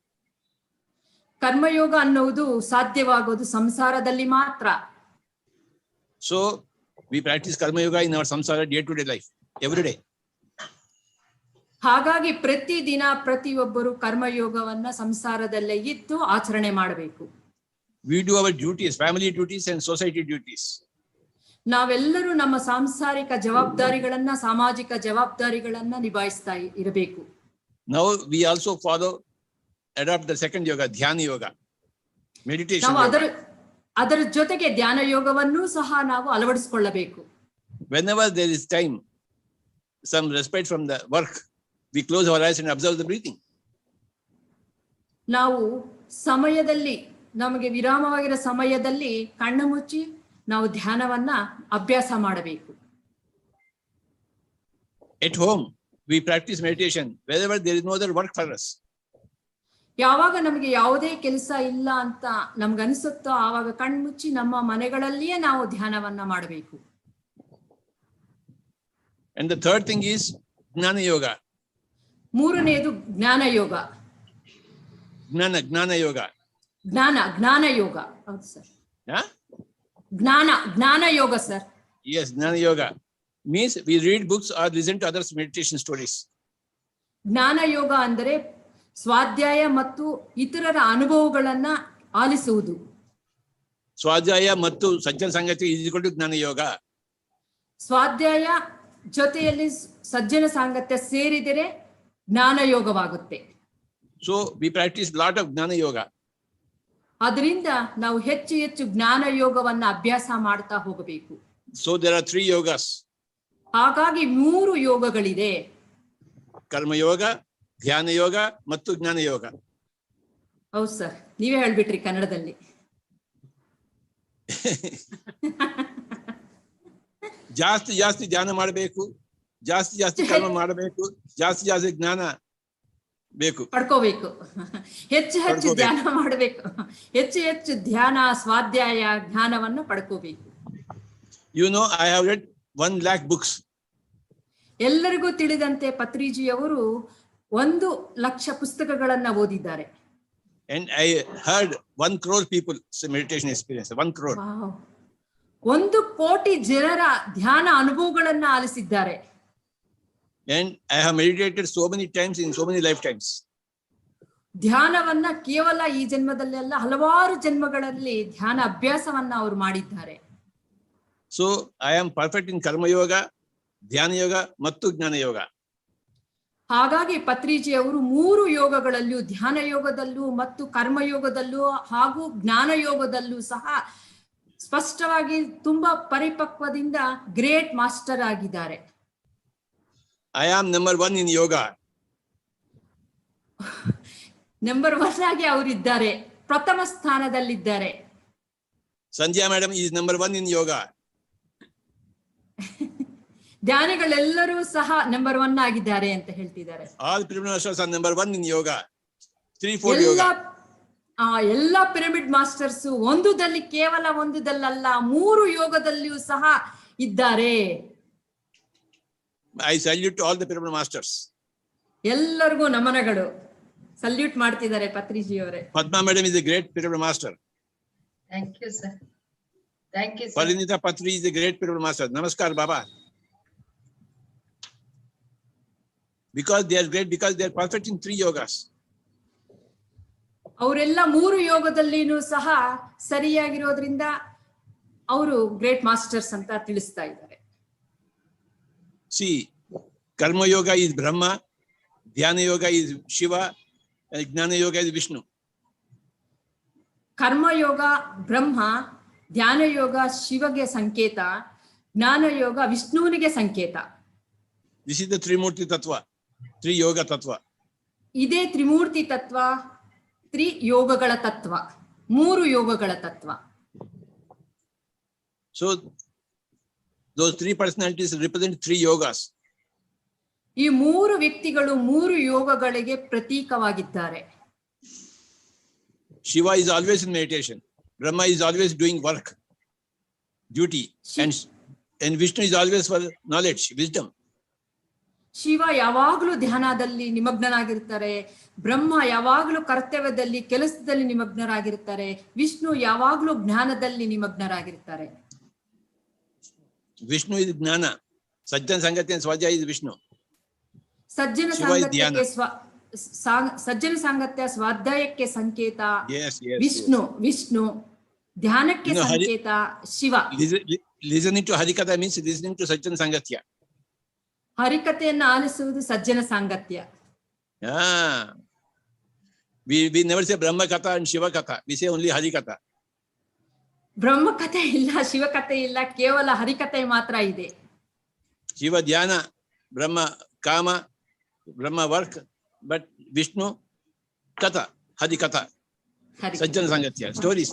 Karma yoga ಅನ್ನುವುದು ಸಾಧ್ಯವಾಗೋದು ಸಂಸಾರದಲ್ಲಿ ಮಾತ್ರ. So we practice karma yoga in our samsara day-to-day life, every day. ಹಾಗಾಗಿ ಪ್ರತಿದಿನ ಪ್ರತಿಯೊಬ್ಬರು ಕರ್ಮಯೋಗವನ್ನ ಸಂಸಾರದಲ್ಲೇ ಇದ್ದು ಆಚರಣೆ ಮಾಡಬೇಕು. We do our duties, family duties and society duties. ನಾವೆಲ್ಲರೂ ನಮ್ಮ ಸಾಂಸಾರಿಕ ಜವಾಬ್ದಾರಿಗಳನ್ನ ಸಾಮಾಜಿಕ ಜವಾಬ್ದಾರಿಗಳನ್ನ ನಿಭಾಯಿಸ್ತಾ ಇರಬೇಕು. Now we also adopt the second yoga, dhyana yoga, meditation ನಾವು yoga. ಅದರ ಜೊತೆಗೆ ಧ್ಯಾನ ಯೋಗವನ್ನೂ ಸಹ ನಾವು ಅಳವಡಿಸಿಕೊಳ್ಳಬೇಕು. Whenever there is time, some respite from the work, we close our eyes and observe the breathing. ನಾವು ಸಮಯದಲ್ಲಿ ನಮಗೆ ವಿರಾಮವಾಗಿರೋ ಸಮಯದಲ್ಲಿ ಕಣ್ಣು ಮುಚ್ಚಿ ನಾವು ಧ್ಯಾನವನ್ನ ಅಭ್ಯಾಸ ಮಾಡಬೇಕು. At home, we practice meditation wherever there is no other work for us. ಯಾವಾಗ ನಮಗೆ ಯಾವುದೇ ಕೆಲಸ ಇಲ್ಲ ಅಂತ ನಮ್ಗನ್ಸುತ್ತೋ ಆವಾಗ ಕಣ್ಮುಚ್ಚಿ ನಮ್ಮ ಮನೆಗಳಲ್ಲಿಯೇ ನಾವು ಧ್ಯಾನವನ್ನ ಮಾಡಬೇಕು. And the third thing is ಜ್ಞಾನ yoga. ಮೂರನೆಯದು ಜ್ಞಾನ ಯೋಗ. ಜ್ಞಾನ ಯೋಗ. ಜ್ಞಾನ ಯೋಗ. ಹೌದು ಸರ್. Yeah? ಜ್ಞಾನ ಯೋಗ ಸರ್. Yes, ಜ್ಞಾನ yoga means we read books or listen to others' meditation stories. ಜ್ಞಾನ ಯೋಗ ಅಂದರೆ ಸ್ವಾಧ್ಯಾಯ ಮತ್ತು ಇತರರ ಅನುಭವಗಳನ್ನ ಆಲಿಸುವುದು. ಸ್ವಾಧ್ಯಾಯ ಮತ್ತು ಸಜ್ಜನ ಸಂಗತಿ is equal to ಜ್ಞಾನ ಯೋಗ. ಸ್ವಾಧ್ಯಾಯ ಜೊತೆಯಲ್ಲಿ ಸಜ್ಜನ ಸಾಂಗತ್ಯ ಸೇರಿದರೆ ಜ್ಞಾನ ಯೋಗವಾಗುತ್ತೆ. So we practice lot of ಜ್ಞಾನ ಯೋಗ. ಅದರಿಂದ ನಾವು ಹೆಚ್ಚು ಹೆಚ್ಚು ಜ್ಞಾನ ಯೋಗವನ್ನ ಅಭ್ಯಾಸ ಮಾಡ್ತಾ ಹೋಗಬೇಕು. So there are 3 yogas. ಹಾಗಾಗಿ 3 ಯೋಗಗಳಿದೆ. ಕರ್ಮ ಯೋಗ, ಧ್ಯಾನ ಯೋಗ ಮತ್ತು ಜ್ಞಾನ ಯೋಗ. ಹೌದು ಸರ್, ನೀವೇ ಹೇಳ್ಬಿಟ್ರಿ ಕನ್ನಡದಲ್ಲಿ. ಜಾಸ್ತಿ ಧ್ಯಾನ ಮಾಡಬೇಕು, ಜಾಸ್ತಿ ಕರ್ಮ ಮಾಡಬೇಕು, ಜಾಸ್ತಿ ಜ್ಞಾನ ಬೇಕು, ಪಡ್ಕೋಬೇಕು. ಹೆಚ್ಚು ಧ್ಯಾನ ಮಾಡಬೇಕು, ಹೆಚ್ಚು ಧ್ಯಾನ ಸ್ವಾಧ್ಯಾಯ ಜ್ಞಾನವನ್ನ ಪಡ್ಕೋಬೇಕು. You know, I have read 1 lakh books. ಎಲ್ಲರಿಗೂ ತಿಳಿದಂತೆ ಪತ್ರಿಜಿಯವರು 1 ಲಕ್ಷ ಪುಸ್ತಕಗಳನ್ನ ಓದಿದ್ದಾರೆ. And I heard 1 crore people meditation experience. 1 crore. 1 ಕೋಟಿ ಜನರ ಧ್ಯಾನ ಅನುಭವಗಳನ್ನ ಆಲಿಸಿದ್ದಾರೆ. And I have meditated so many times in so many lifetimes. ಧ್ಯಾನವನ್ನ ಕೇವಲ ಈ ಜನ್ಮದಲ್ಲೆಲ್ಲ ಹಲವಾರು ಜನ್ಮಗಳಲ್ಲಿ ಧ್ಯಾನ ಅಭ್ಯಾಸವನ್ನ ಅವರು ಮಾಡಿದ್ದಾರೆ. So I am perfect in karma yoga, ಧ್ಯಾನ ಯೋಗ ಮತ್ತು ಜ್ಞಾನ ಯೋಗ. ಹಾಗಾಗಿ ಪತ್ರಿಜಿ ಅವರು 3 ಯೋಗಗಳಲ್ಲೂ ಧ್ಯಾನ ಯೋಗದಲ್ಲೂ ಮತ್ತು ಕರ್ಮಯೋಗದಲ್ಲೂ ಹಾಗೂ ಜ್ಞಾನ ಯೋಗದಲ್ಲೂ ಸಹ ಸ್ಪಷ್ಟವಾಗಿ ತುಂಬಾ ಪರಿಪಕ್ವದಿಂದ ಗ್ರೇಟ್ ಮಾಸ್ಟರ್ ಆಗಿದ್ದಾರೆ. I am number 1 in yoga. Number 1 ಆಗಿ ಅವರಿದ್ದಾರೆ, ಪ್ರಥಮ ಸ್ಥಾನದಲ್ಲಿದ್ದಾರೆ. Sandhya madam is number 1 in yoga. ಧ್ಯಾನಿಗಳೆಲ್ಲರೂ ಸಹ ನಂಬರ್ 1 ಆಗಿದ್ದಾರೆ ಅಂತ ಹೇಳ್ತಿದ್ದಾರೆ. All pyramid masters are number 1 in yoga. 3-4 yoga. ಎಲ್ಲ ಪಿರಮಿಡ್ ಮಾಸ್ಟರ್ಸ್ ಕೇವಲ ಒಂದಲ್ಲ 3 ಯೋಗದಲ್ಲಿಯೂ ಸಹ ಇದ್ದಾರೆ. I salute to all the pyramid masters. ಎಲ್ಲರಿಗೂ ನಮನಗಳು. ಸಲ್ಯೂಟ್ ಮಾಡ್ತಿದ್ದಾರೆ ಪತ್ರಿಜಿ ಅವರೇ. Padma madam is a great pyramid master. Thank you, sir. Thank you, sir. Parinita Patri is a great pyramid master. Namaskar, Baba. Because they are great, because they are perfect in 3 yogas. ಅವರೆಲ್ಲ 3 ಯೋಗದಲ್ಲಿನೂ ಸಹ ಸರಿಯಾಗಿರೋದ್ರಿಂದ ಅವರು great masters ಅಂತ ತಿಳಿಸ್ತಾ ಇದ್ದಾರೆ. See, karma yoga is Brahma, dhyana yoga is Shiva, and ಜ್ಞಾನ yoga is Vishnu. Karma yoga ಬ್ರಹ್ಮ, ಧ್ಯಾನ ಯೋಗ ಶಿವಗೆ ಸಂಕೇತ, ಜ್ಞಾನ ಯೋಗ ವಿಷ್ಣುವಿಗೆ ಸಂಕೇತ. This is the Trimurti Tattva, 3 yoga tattva. ಇದೇ ತ್ರಿಮೂರ್ತಿ ತತ್ವ, 3 ಯೋಗಗಳ ತತ್ವ, 3 ಯೋಗಗಳ ತತ್ವ. So those three personalities represent three yogas. ಈ ಮೂರು ವ್ಯಕ್ತಿಗಳು ಮೂರು ಯೋಗಗಳಿಗೆ ಪ್ರತೀಕವಾಗಿದ್ದಾರೆ. Shiva is always in meditation. Brahma is always doing work, duty, and Vishnu is always for knowledge, wisdom. Shiva ಯಾವಾಗಲೂ ಧ್ಯಾನದಲ್ಲಿ ನಿಮಗ್ನರಾಗಿರ್ತಾರೆ, ಬ್ರಹ್ಮ ಯಾವಾಗಲೂ ಕರ್ತವ್ಯದಲ್ಲಿ ಕೆಲಸದಲ್ಲಿ ನಿಮಗ್ನರಾಗಿರ್ತಾರೆ, ವಿಷ್ಣು ಯಾವಾಗಲೂ ಜ್ಞಾನದಲ್ಲಿ ನಿಮಗ್ನರಾಗಿರ್ತಾರೆ. Vishnu is Gnana. Sajjan Sangatya and Svadhyaya is Vishnu. ಸಜ್ಜನ ಸಾಂಗತ್ಯ ಸ್ವಾಧ್ಯಾಯಕ್ಕೆ ಸಂಕೇತ ವಿಷ್ಣು, ವಿಷ್ಣು ಧ್ಯಾನಕ್ಕೆ ಸಂಕೇತ Shiva. Listening to Harikatha means listening to Sajjan Sangatya. ಹರಿಕಥೆಯನ್ನು ಆಲಿಸುವುದು ಸಜ್ಜನ ಸಾಂಗತ್ಯ. We never say Brahma Katha and Shiva Katha. We say only Harikatha. ಬ್ರಹ್ಮ ಕಥೆ ಇಲ್ಲ, ಶಿವಕಥೆ ಇಲ್ಲ, ಕೇವಲ ಹರಿಕಥೆ ಮಾತ್ರ ಇದೆ. Shiva Dhyana, Brahma Kama, Brahma work, but Vishnu Katha, Harikatha, Sajjan Sangatya, stories.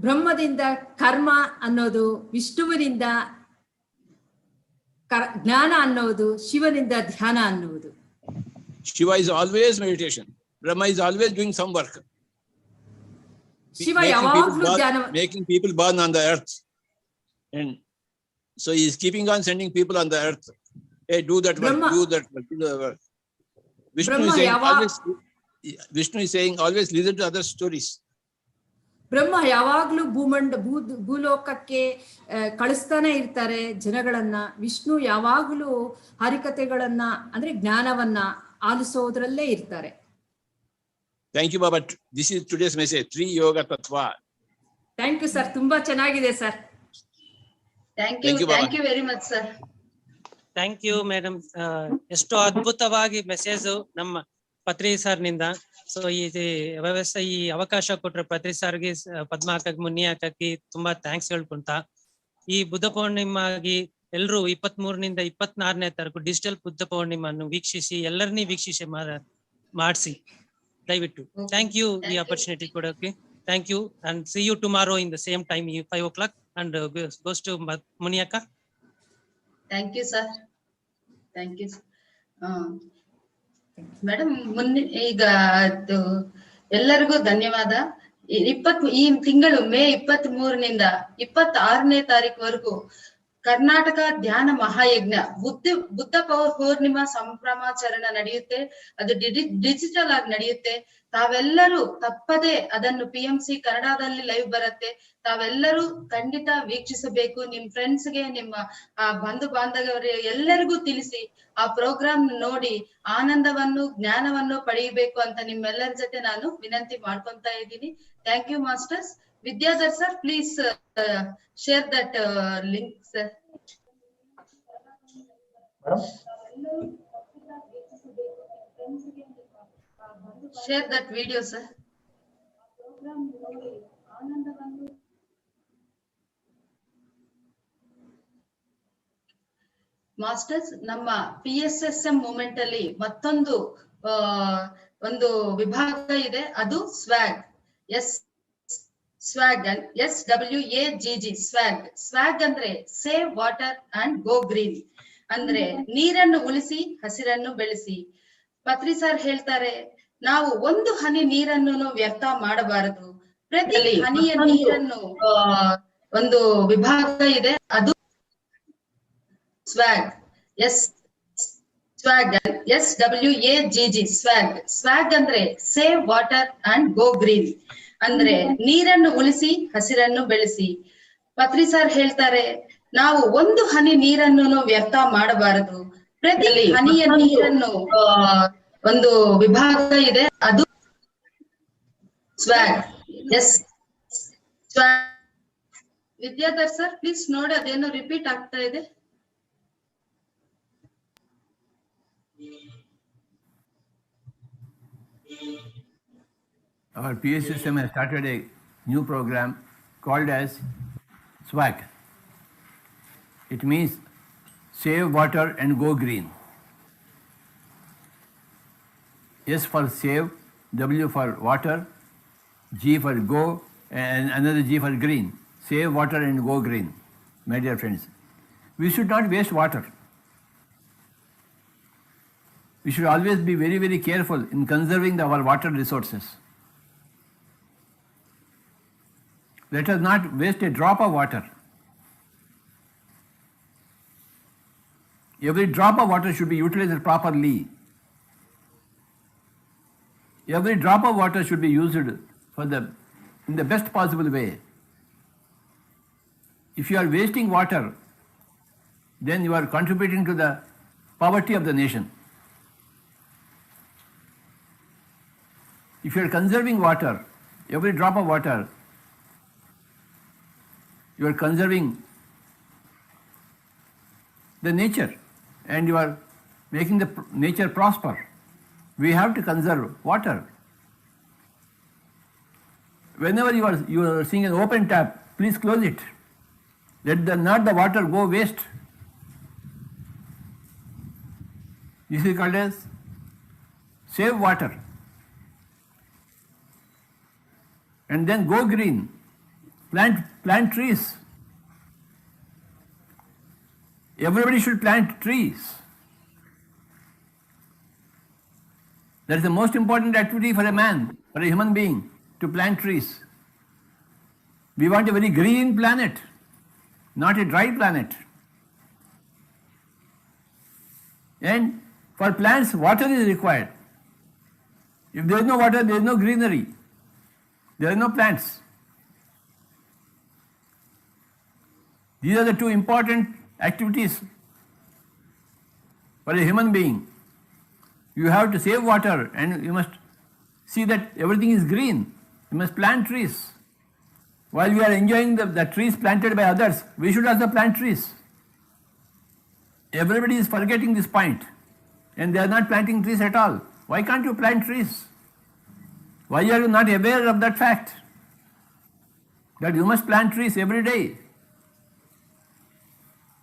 ಬ್ರಹ್ಮದಿಂದ ಕರ್ಮ ಅನ್ನೋದು, ವಿಷ್ಣುವಿನಿಂದ ಜ್ಞಾನ ಅನ್ನೋದು, ಶಿವನಿಂದ ಧ್ಯಾನ ಅನ್ನುವುದು. Shiva is always meditation. Brahma is always doing some work. Shiva ಯಾವಾಗಲೂ ಧ್ಯಾನ, making people born on the earth. And so he is keeping on sending people on the earth. Hey, do that work, do that work, do that work. Vishnu is saying always listen to other stories. ಬ್ರಹ್ಮ ಯಾವಾಗ್ಲೂ ಭೂಲೋಕಕ್ಕೆ ಕಳಿಸ್ತಾನೆ ಇರ್ತಾರೆ ಜನಗಳನ್ನ. ವಿಷ್ಣು ಯಾವಾಗಲೂ ಹರಿಕಥೆಗಳನ್ನ ಅಂದ್ರೆ ಜ್ಞಾನವನ್ನ ಆಲಿಸೋದ್ರಲ್ಲೇ ಇರ್ತಾರೆ. Thank you, Baba. This is today's message. Three Yoga Tattva. Thank you, sir. ತುಂಬಾ ಚೆನ್ನಾಗಿದೆ sir. Thank you very much, sir. Thank you madam. ಎಷ್ಟು ಅದ್ಭುತವಾಗಿ ಮೆಸೇಜ್ ನಮ್ಮ ಪತ್ರಿ ಸರ್ ನಿಂದ. ಸೊ ಈ ವ್ಯವಸ್ಥೆ, ಈ ಅವಕಾಶ ಕೊಟ್ರೆ ಪತ್ರಿ ಸರ್ಗೆ, ಪದ್ಮಾಕಕ್ಕೆ, ಮುನಿಯಾಕಕ್ಕೆ ತುಂಬಾ ಥ್ಯಾಂಕ್ಸ್ ಹೇಳ್ಕೊಂತ, ಈ ಬುದ್ಧ ಪೌರ್ಣಿಮಾಗಿ ಎಲ್ರು 23ರಿಂದ 24ನೇ ತಾರೀಕು ಡಿಜಿಟಲ್ ಬುದ್ಧ ಪೌರ್ಣಿಮಾನ್ನು ವೀಕ್ಷಿಸಿ, ಎಲ್ಲರನ್ನೂ ವೀಕ್ಷಿಸಿ ಮಾಡಿಸಿ ದಯವಿಟ್ಟು. ಥ್ಯಾಂಕ್ ಯು ಈ ಆಪರ್ಚುನಿಟಿ ಕೊಡೋಕೆ. Thank you and see you tomorrow in the same time 5 o'clock and goes to Muniyakka. Thank you, sir. Thank you. Madam, ಈಗ ಎಲ್ಲರಿಗೂ ಧನ್ಯವಾದ. ಈ ತಿಂಗಳು ಮೇ 23ರಿಂದ 26ನೇ ತಾರೀಕುವರೆಗೂ ಕರ್ನಾಟಕ ಧ್ಯಾನ ಮಹಾಯಜ್ಞ ಬುದ್ಧ ಪೌರ್ಣಿಮಾ ಸಂಭ್ರಮಾಚರಣೆ ನಡೆಯುತ್ತೆ. ಅದು ಡಿಜಿಟಲ್ ಆಗಿ ನಡೆಯುತ್ತೆ. ತಾವೆಲ್ಲರೂ ತಪ್ಪದೆ ಅದನ್ನು PMC ಕನ್ನಡದಲ್ಲಿ ಲೈವ್ ಬರುತ್ತೆ. ತಾವೆಲ್ಲರೂ ಖಂಡಿತ ವೀಕ್ಷಿಸಬೇಕು. ನಿಮ್ ಫ್ರೆಂಡ್ಸ್ಗೆ, ನಿಮ್ಮ ಬಂಧು ಬಾಂಧವರಿಗೆ ಎಲ್ಲರಿಗೂ ತಿಳಿಸಿ ಆ ಪ್ರೋಗ್ರಾಮ್ ನೋಡಿ ಆನಂದವನ್ನು, ಜ್ಞಾನವನ್ನು ಪಡೆಯಬೇಕು ಅಂತ ನಿಮ್ಮೆಲ್ಲರ ಜೊತೆ ನಾನು ವಿನಂತಿ ಮಾಡ್ಕೊಂತ ಇದ್ದೀನಿ. Thank you masters. Vidyadhar sir, please share that link, sir. Share that video, sir. Masters, ನಮ್ಮ PSSM ಮೂವ್ಮೆಂಟ್ ಅಲ್ಲಿ ಮತ್ತೊಂದು ಒಂದು ವಿಭಾಗ ಇದೆ, ಅದು ಸ್ವಾಗ್. ಸ್ವಾಗ್ SWAGG ಸ್ವಾಗ್ ಅಂದ್ರೆ save water and go green, ಅಂದ್ರೆ ನೀರನ್ನು ಉಳಿಸಿ ಹಸಿರನ್ನು ಬೆಳೆಸಿ. ಪತ್ರಿ ಸರ್ ಹೇಳ್ತಾರೆ, ನಾವು ಒಂದು ಹನಿ ನೀರನ್ನು ವ್ಯರ್ಥ ಮಾಡಬಾರದು. ಪ್ರತಿ ಹನಿಯ ನೀರನ್ನು ಒಂದು ವಿಭಾಗ ಇದೆ, ಅದು ಸ್ವಾಗ್. SWAGG ಸ್ವಾಗ್ ಅಂದ್ರೆ save water and go green, ಅಂದ್ರೆ ನೀರನ್ನು ಉಳಿಸಿ ಹಸಿರನ್ನು ಬೆಳೆಸಿ. ಪತ್ರಿ ಸರ್ ಹೇಳ್ತಾರೆ, ನಾವು ಒಂದು ಹನಿ ನೀರನ್ನು ವ್ಯರ್ಥ ಮಾಡಬಾರದು. ಪ್ರತಿ ಹನಿಯ ನೀರನ್ನು ಒಂದು ವಿಭಾಗ ಇದೆ, ಅದು ಸ್ವಾಗ್. ವಿದ್ಯಾಧರ್ ಸರ್, ಪ್ಲೀಸ್ ನೋಡಿ, ಅದೇನೋ ರಿಪೀಟ್ ಆಗ್ತಾ ಇದೆ. Our PSSM has started a new program called as SWAG. It means Save Water and Go Green. S for save, W for water, G for go, and another G for green. Save water and go green. My dear friends, we should not waste water. We should always be very, very careful in conserving our water resources. Let us not waste a drop of water. Every drop of water should be utilized properly. Every drop of water should be used in the best possible way. If you are wasting water, then you are contributing to the poverty of the nation. If you are conserving water, every drop of water, you are conserving the nature and you are making the nature prosper. We have to conserve water. Whenever you are seeing an open tap, please close it. Let not the water go waste. This is called as save water. And then go green. Plant trees. Everybody should plant trees. That is the most important activity for a man, for a human being, to plant trees. We want a very green planet, not a dry planet. And for plants, water is required. If there is no water, there is no greenery. There are no plants. These are the two important activities for a human being. You have to save water and you must see that everything is green. You must plant trees. While we are enjoying the trees planted by others, we should also plant trees. Everybody is forgetting this point and they are not planting trees at all. Why can't you plant trees? Why are you not aware of that fact? That you must plant trees every day.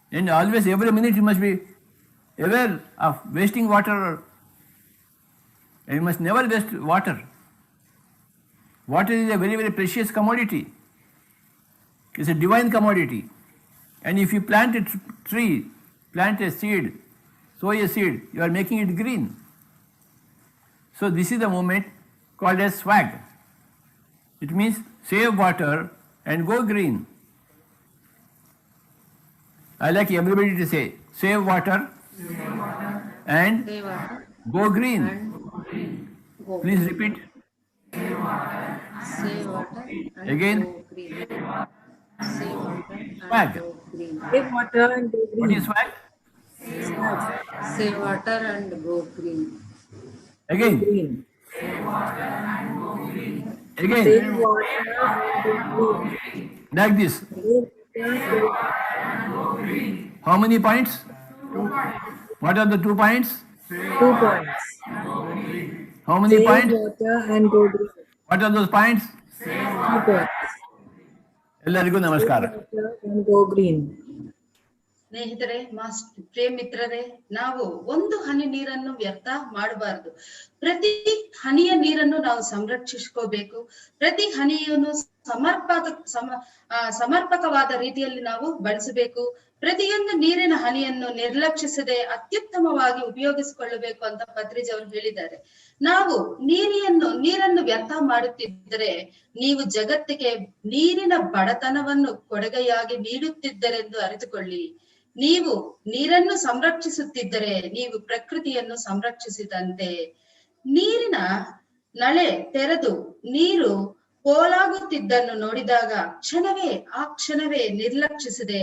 And always, every minute, you must be aware of wasting water. And you must never waste water. Water is a very, very precious commodity. It's a divine commodity. And if you plant a tree, plant a seed, sow a seed, you are making it green. So this is the movement called as SWAG. It means save water and go green. I like everybody to say, save water, and go green. Please repeat. Save water and Again. go green. Save water and Swag. go green. Save water and go What green. is SWAG? Save water and go green. Again. Green. Again. Save water and go green. Like this. How many points? What are the 2 points? 2 points. How many Save points? water and go green. What are those points? 2 points. ಎಲ್ಲರಿಗೂ ನಮಸ್ಕಾರ. Save water and go green. ಸ್ನೇಹಿತರೆ, ಪ್ರಿಯ ಮಿತ್ರರೇ, ನಾವು ಒಂದು ಹನಿ ನೀರನ್ನು ವ್ಯರ್ಥ ಮಾಡಬಾರದು. ಪ್ರತಿ ಹನಿಯ ನೀರನ್ನು ನಾವು ಸಂರಕ್ಷಿಸ್ಕೋಬೇಕು. ಪ್ರತಿ ಹನಿಯನ್ನು ಸಮರ್ಪಕವಾದ ರೀತಿಯಲ್ಲಿ ನಾವು ಬಳಸಬೇಕು. ಪ್ರತಿಯೊಂದು ನೀರಿನ ಹನಿಯನ್ನು ನಿರ್ಲಕ್ಷಿಸದೆ ಅತ್ಯುತ್ತಮವಾಗಿ ಉಪಯೋಗಿಸಿಕೊಳ್ಳಬೇಕು ಅಂತ ಪತ್ರಿಜಿ ಅವರು ಹೇಳಿದ್ದಾರೆ. ನಾವು ನೀರನ್ನು ವ್ಯರ್ಥ ಮಾಡುತ್ತಿದ್ದರೆ ನೀವು ಜಗತ್ತಿಗೆ ನೀರಿನ ಬಡತನವನ್ನು ಕೊಡುಗೆಯಾಗಿ ನೀಡುತ್ತಿದ್ದರೆಂದು ಅರಿತುಕೊಳ್ಳಿ. ನೀವು ನೀರನ್ನು ಸಂರಕ್ಷಿಸುತ್ತಿದ್ದರೆ ನೀವು ಪ್ರಕೃತಿಯನ್ನು ಸಂರಕ್ಷಿಸಿದಂತೆ. ನೀರಿನ ನಳೆ ತೆರೆದು ನೀರು ಪೋಲಾಗುತ್ತಿದ್ದನ್ನು ನೋಡಿದಾಗ ಆ ಕ್ಷಣವೇ ನಿರ್ಲಕ್ಷಿಸದೆ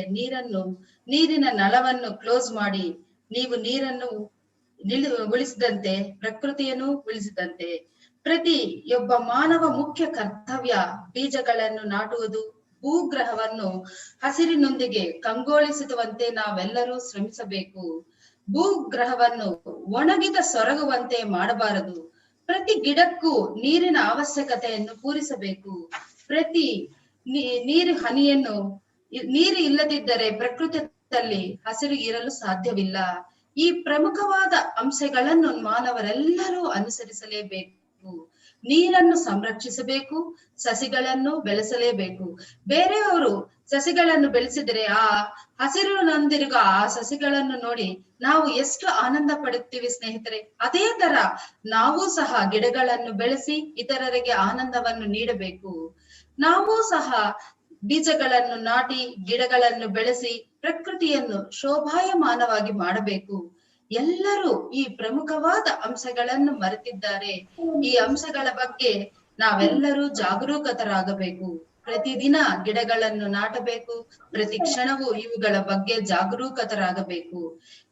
ನೀರಿನ ನಳವನ್ನು ಕ್ಲೋಸ್ ಮಾಡಿ ನೀವು ನೀರನ್ನು ಉಳಿಸಿದಂತೆ ಪ್ರಕೃತಿಯನ್ನು ಉಳಿಸಿದಂತೆ. ಪ್ರತಿಯೊಬ್ಬ ಮಾನವ ಮುಖ್ಯ ಕರ್ತವ್ಯ ಬೀಜಗಳನ್ನು ನಾಟುವುದು, ಭೂಗ್ರಹವನ್ನು ಹಸಿರಿನೊಂದಿಗೆ ಕಂಗೊಳಿಸುವಂತೆ ನಾವೆಲ್ಲರೂ ಶ್ರಮಿಸಬೇಕು. ಭೂಗ್ರಹವನ್ನು ಒಣಗಿದ ಸೊರಗುವಂತೆ ಮಾಡಬಾರದು. ಪ್ರತಿ ಗಿಡಕ್ಕೂ ನೀರಿನ ಅವಶ್ಯಕತೆಯನ್ನು ಪೂರಿಸಬೇಕು. ಪ್ರತಿ ನೀರು ಇಲ್ಲದಿದ್ದರೆ ಪ್ರಕೃತಿಯಲ್ಲಿ ಹಸಿರು ಇರಲು ಸಾಧ್ಯವಿಲ್ಲ. ಈ ಪ್ರಮುಖವಾದ ಅಂಶಗಳನ್ನು ಮಾನವರೆಲ್ಲರೂ ಅನುಸರಿಸಲೇಬೇಕು. ನೀರನ್ನು ಸಂರಕ್ಷಿಸಬೇಕು, ಸಸಿಗಳನ್ನು ಬೆಳೆಸಲೇಬೇಕು. ಬೇರೆಯವರು ಸಸಿಗಳನ್ನು ಬೆಳೆಸಿದರೆ ಆ ಹಸಿರು ನಂದಿರುವ ಆ ಸಸಿಗಳನ್ನು ನೋಡಿ ನಾವು ಎಷ್ಟು ಆನಂದ ಪಡುತ್ತೀವಿ ಸ್ನೇಹಿತರೆ. ಅದೇ ತರ ನಾವು ಸಹ ಗಿಡಗಳನ್ನು ಬೆಳೆಸಿ ಇತರರಿಗೆ ಆನಂದವನ್ನು ನೀಡಬೇಕು. ನಾವು ಸಹ ಬೀಜಗಳನ್ನು ನಾಟಿ ಗಿಡಗಳನ್ನು ಬೆಳೆಸಿ ಪ್ರಕೃತಿಯನ್ನು ಶೋಭಾಯಮಾನವಾಗಿ ಮಾಡಬೇಕು. ಎಲ್ಲರೂ ಈ ಪ್ರಮುಖವಾದ ಅಂಶಗಳನ್ನು ಮರೆತಿದ್ದಾರೆ. ಈ ಅಂಶಗಳ ಬಗ್ಗೆ ನಾವೆಲ್ಲರೂ ಜಾಗರೂಕತರಾಗಬೇಕು. ಪ್ರತಿದಿನ ಗಿಡಗಳನ್ನು ನಾಟಬೇಕು. ಪ್ರತಿ ಕ್ಷಣವೂ ಇವುಗಳ ಬಗ್ಗೆ ಜಾಗರೂಕತರಾಗಬೇಕು.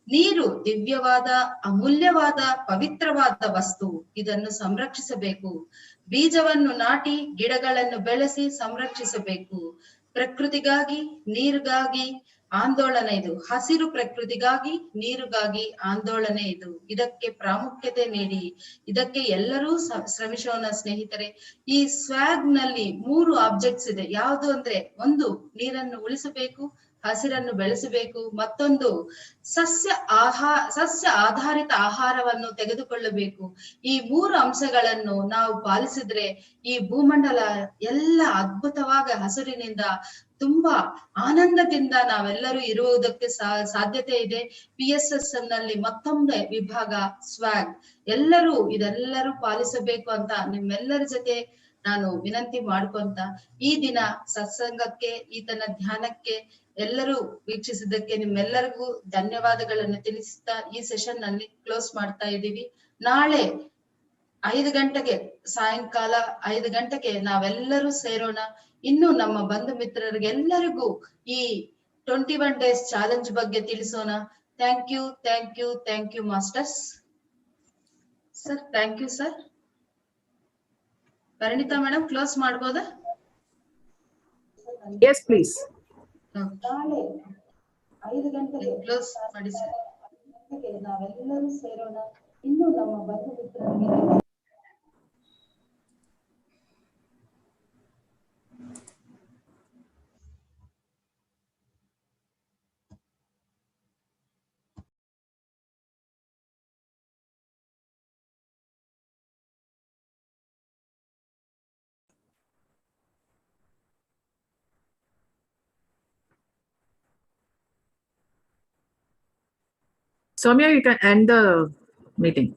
ನೀರು ದಿವ್ಯವಾದ, ಅಮೂಲ್ಯವಾದ, ಪವಿತ್ರವಾದ ವಸ್ತು. ಇದನ್ನು ಸಂರಕ್ಷಿಸಬೇಕು. ಬೀಜವನ್ನು ನಾಟಿ ಗಿಡಗಳನ್ನು ಬೆಳೆಸಿ ಸಂರಕ್ಷಿಸಬೇಕು. ಪ್ರಕೃತಿಗಾಗಿ, ನೀರಿಗಾಗಿ ಆಂದೋಲನ ಇದು. ಹಸಿರು ಪ್ರಕೃತಿಗಾಗಿ, ನೀರಿಗಾಗಿ ಆಂದೋಲನೆ ಇದು. ಇದಕ್ಕೆ ಪ್ರಾಮುಖ್ಯತೆ ನೀಡಿ ಇದಕ್ಕೆ ಎಲ್ಲರೂ ಶ್ರಮಿಸೋಣ ಸ್ನೇಹಿತರೆ. ಈ ಸ್ವಾಗ್ ನಲ್ಲಿ 3 ಆಬ್ಜೆಕ್ಟ್ಸ್ ಇದೆ. ಯಾವುದು ಅಂದ್ರೆ, ಒಂದು ನೀರನ್ನು ಉಳಿಸಬೇಕು, ಹಸಿರನ್ನು ಬೆಳೆಸಬೇಕು, ಮತ್ತೊಂದು ಸಸ್ಯ ಆಧಾರಿತ ಆಹಾರವನ್ನು ತೆಗೆದುಕೊಳ್ಳಬೇಕು. ಈ 3 ಅಂಶಗಳನ್ನು ನಾವು ಪಾಲಿಸಿದ್ರೆ ಈ ಭೂಮಂಡಲ ಎಲ್ಲ ಅದ್ಭುತವಾಗಿ ಹಸಿರಿನಿಂದ ತುಂಬಾ ಆನಂದದಿಂದ ನಾವೆಲ್ಲರೂ ಇರುವುದಕ್ಕೆ ಸಾಧ್ಯತೆ ಇದೆ. PSSM ನಲ್ಲಿ ಮತ್ತೊಂದು ವಿಭಾಗ ಸ್ವಾಗ್. ಇದೆಲ್ಲರೂ ಪಾಲಿಸಬೇಕು ಅಂತ ನಿಮ್ಮೆಲ್ಲರ ಜೊತೆ ನಾನು ವಿನಂತಿ ಮಾಡ್ಕೊಂತ ಈ ದಿನ ಸತ್ಸಂಗಕ್ಕೆ, ಈತನ ಧ್ಯಾನಕ್ಕೆ ಎಲ್ಲರೂ ವೀಕ್ಷಿಸಿದ್ದಕ್ಕೆ ನಿಮ್ಮೆಲ್ಲರಿಗೂ ಧನ್ಯವಾದಗಳನ್ನು ತಿಳಿಸುತ್ತಾ ಈ ಸೆಷನ್ ನಲ್ಲಿ ಕ್ಲೋಸ್ ಮಾಡ್ತಾ ಇದ್ದೀವಿ. ನಾಳೆ 5 ಗಂಟೆಗೆ, ಸಾಯಂಕಾಲ 5 ಗಂಟೆಗೆ ನಾವೆಲ್ಲರೂ ಸೇರೋಣ. ಇನ್ನು ನಮ್ಮ ಬಂಧು ಮಿತ್ರರಿಗೆಲ್ಲರಿಗೂ ಈ 21 ಡೇಸ್ ಚಾಲೆಂಜ್ ಬಗ್ಗೆ ತಿಳಿಸೋಣ. Thank you masters. Sir thank you sir. Parinita madam close ಮಾಡ್ಬೋದಾ? Yes, please. ನಾಳೆ 5 ಗಂಟೆಗೆ ಕ್ಲೋಸ್ ಮಾಡಿ ಸರ್. ನಾವೆಲ್ಲರೂ ಸೇರೋಣ. ಇನ್ನು ನಮ್ಮ ಬಂಧು ಮಿತ್ರರಿಗೆ Soumya, you can end the meeting.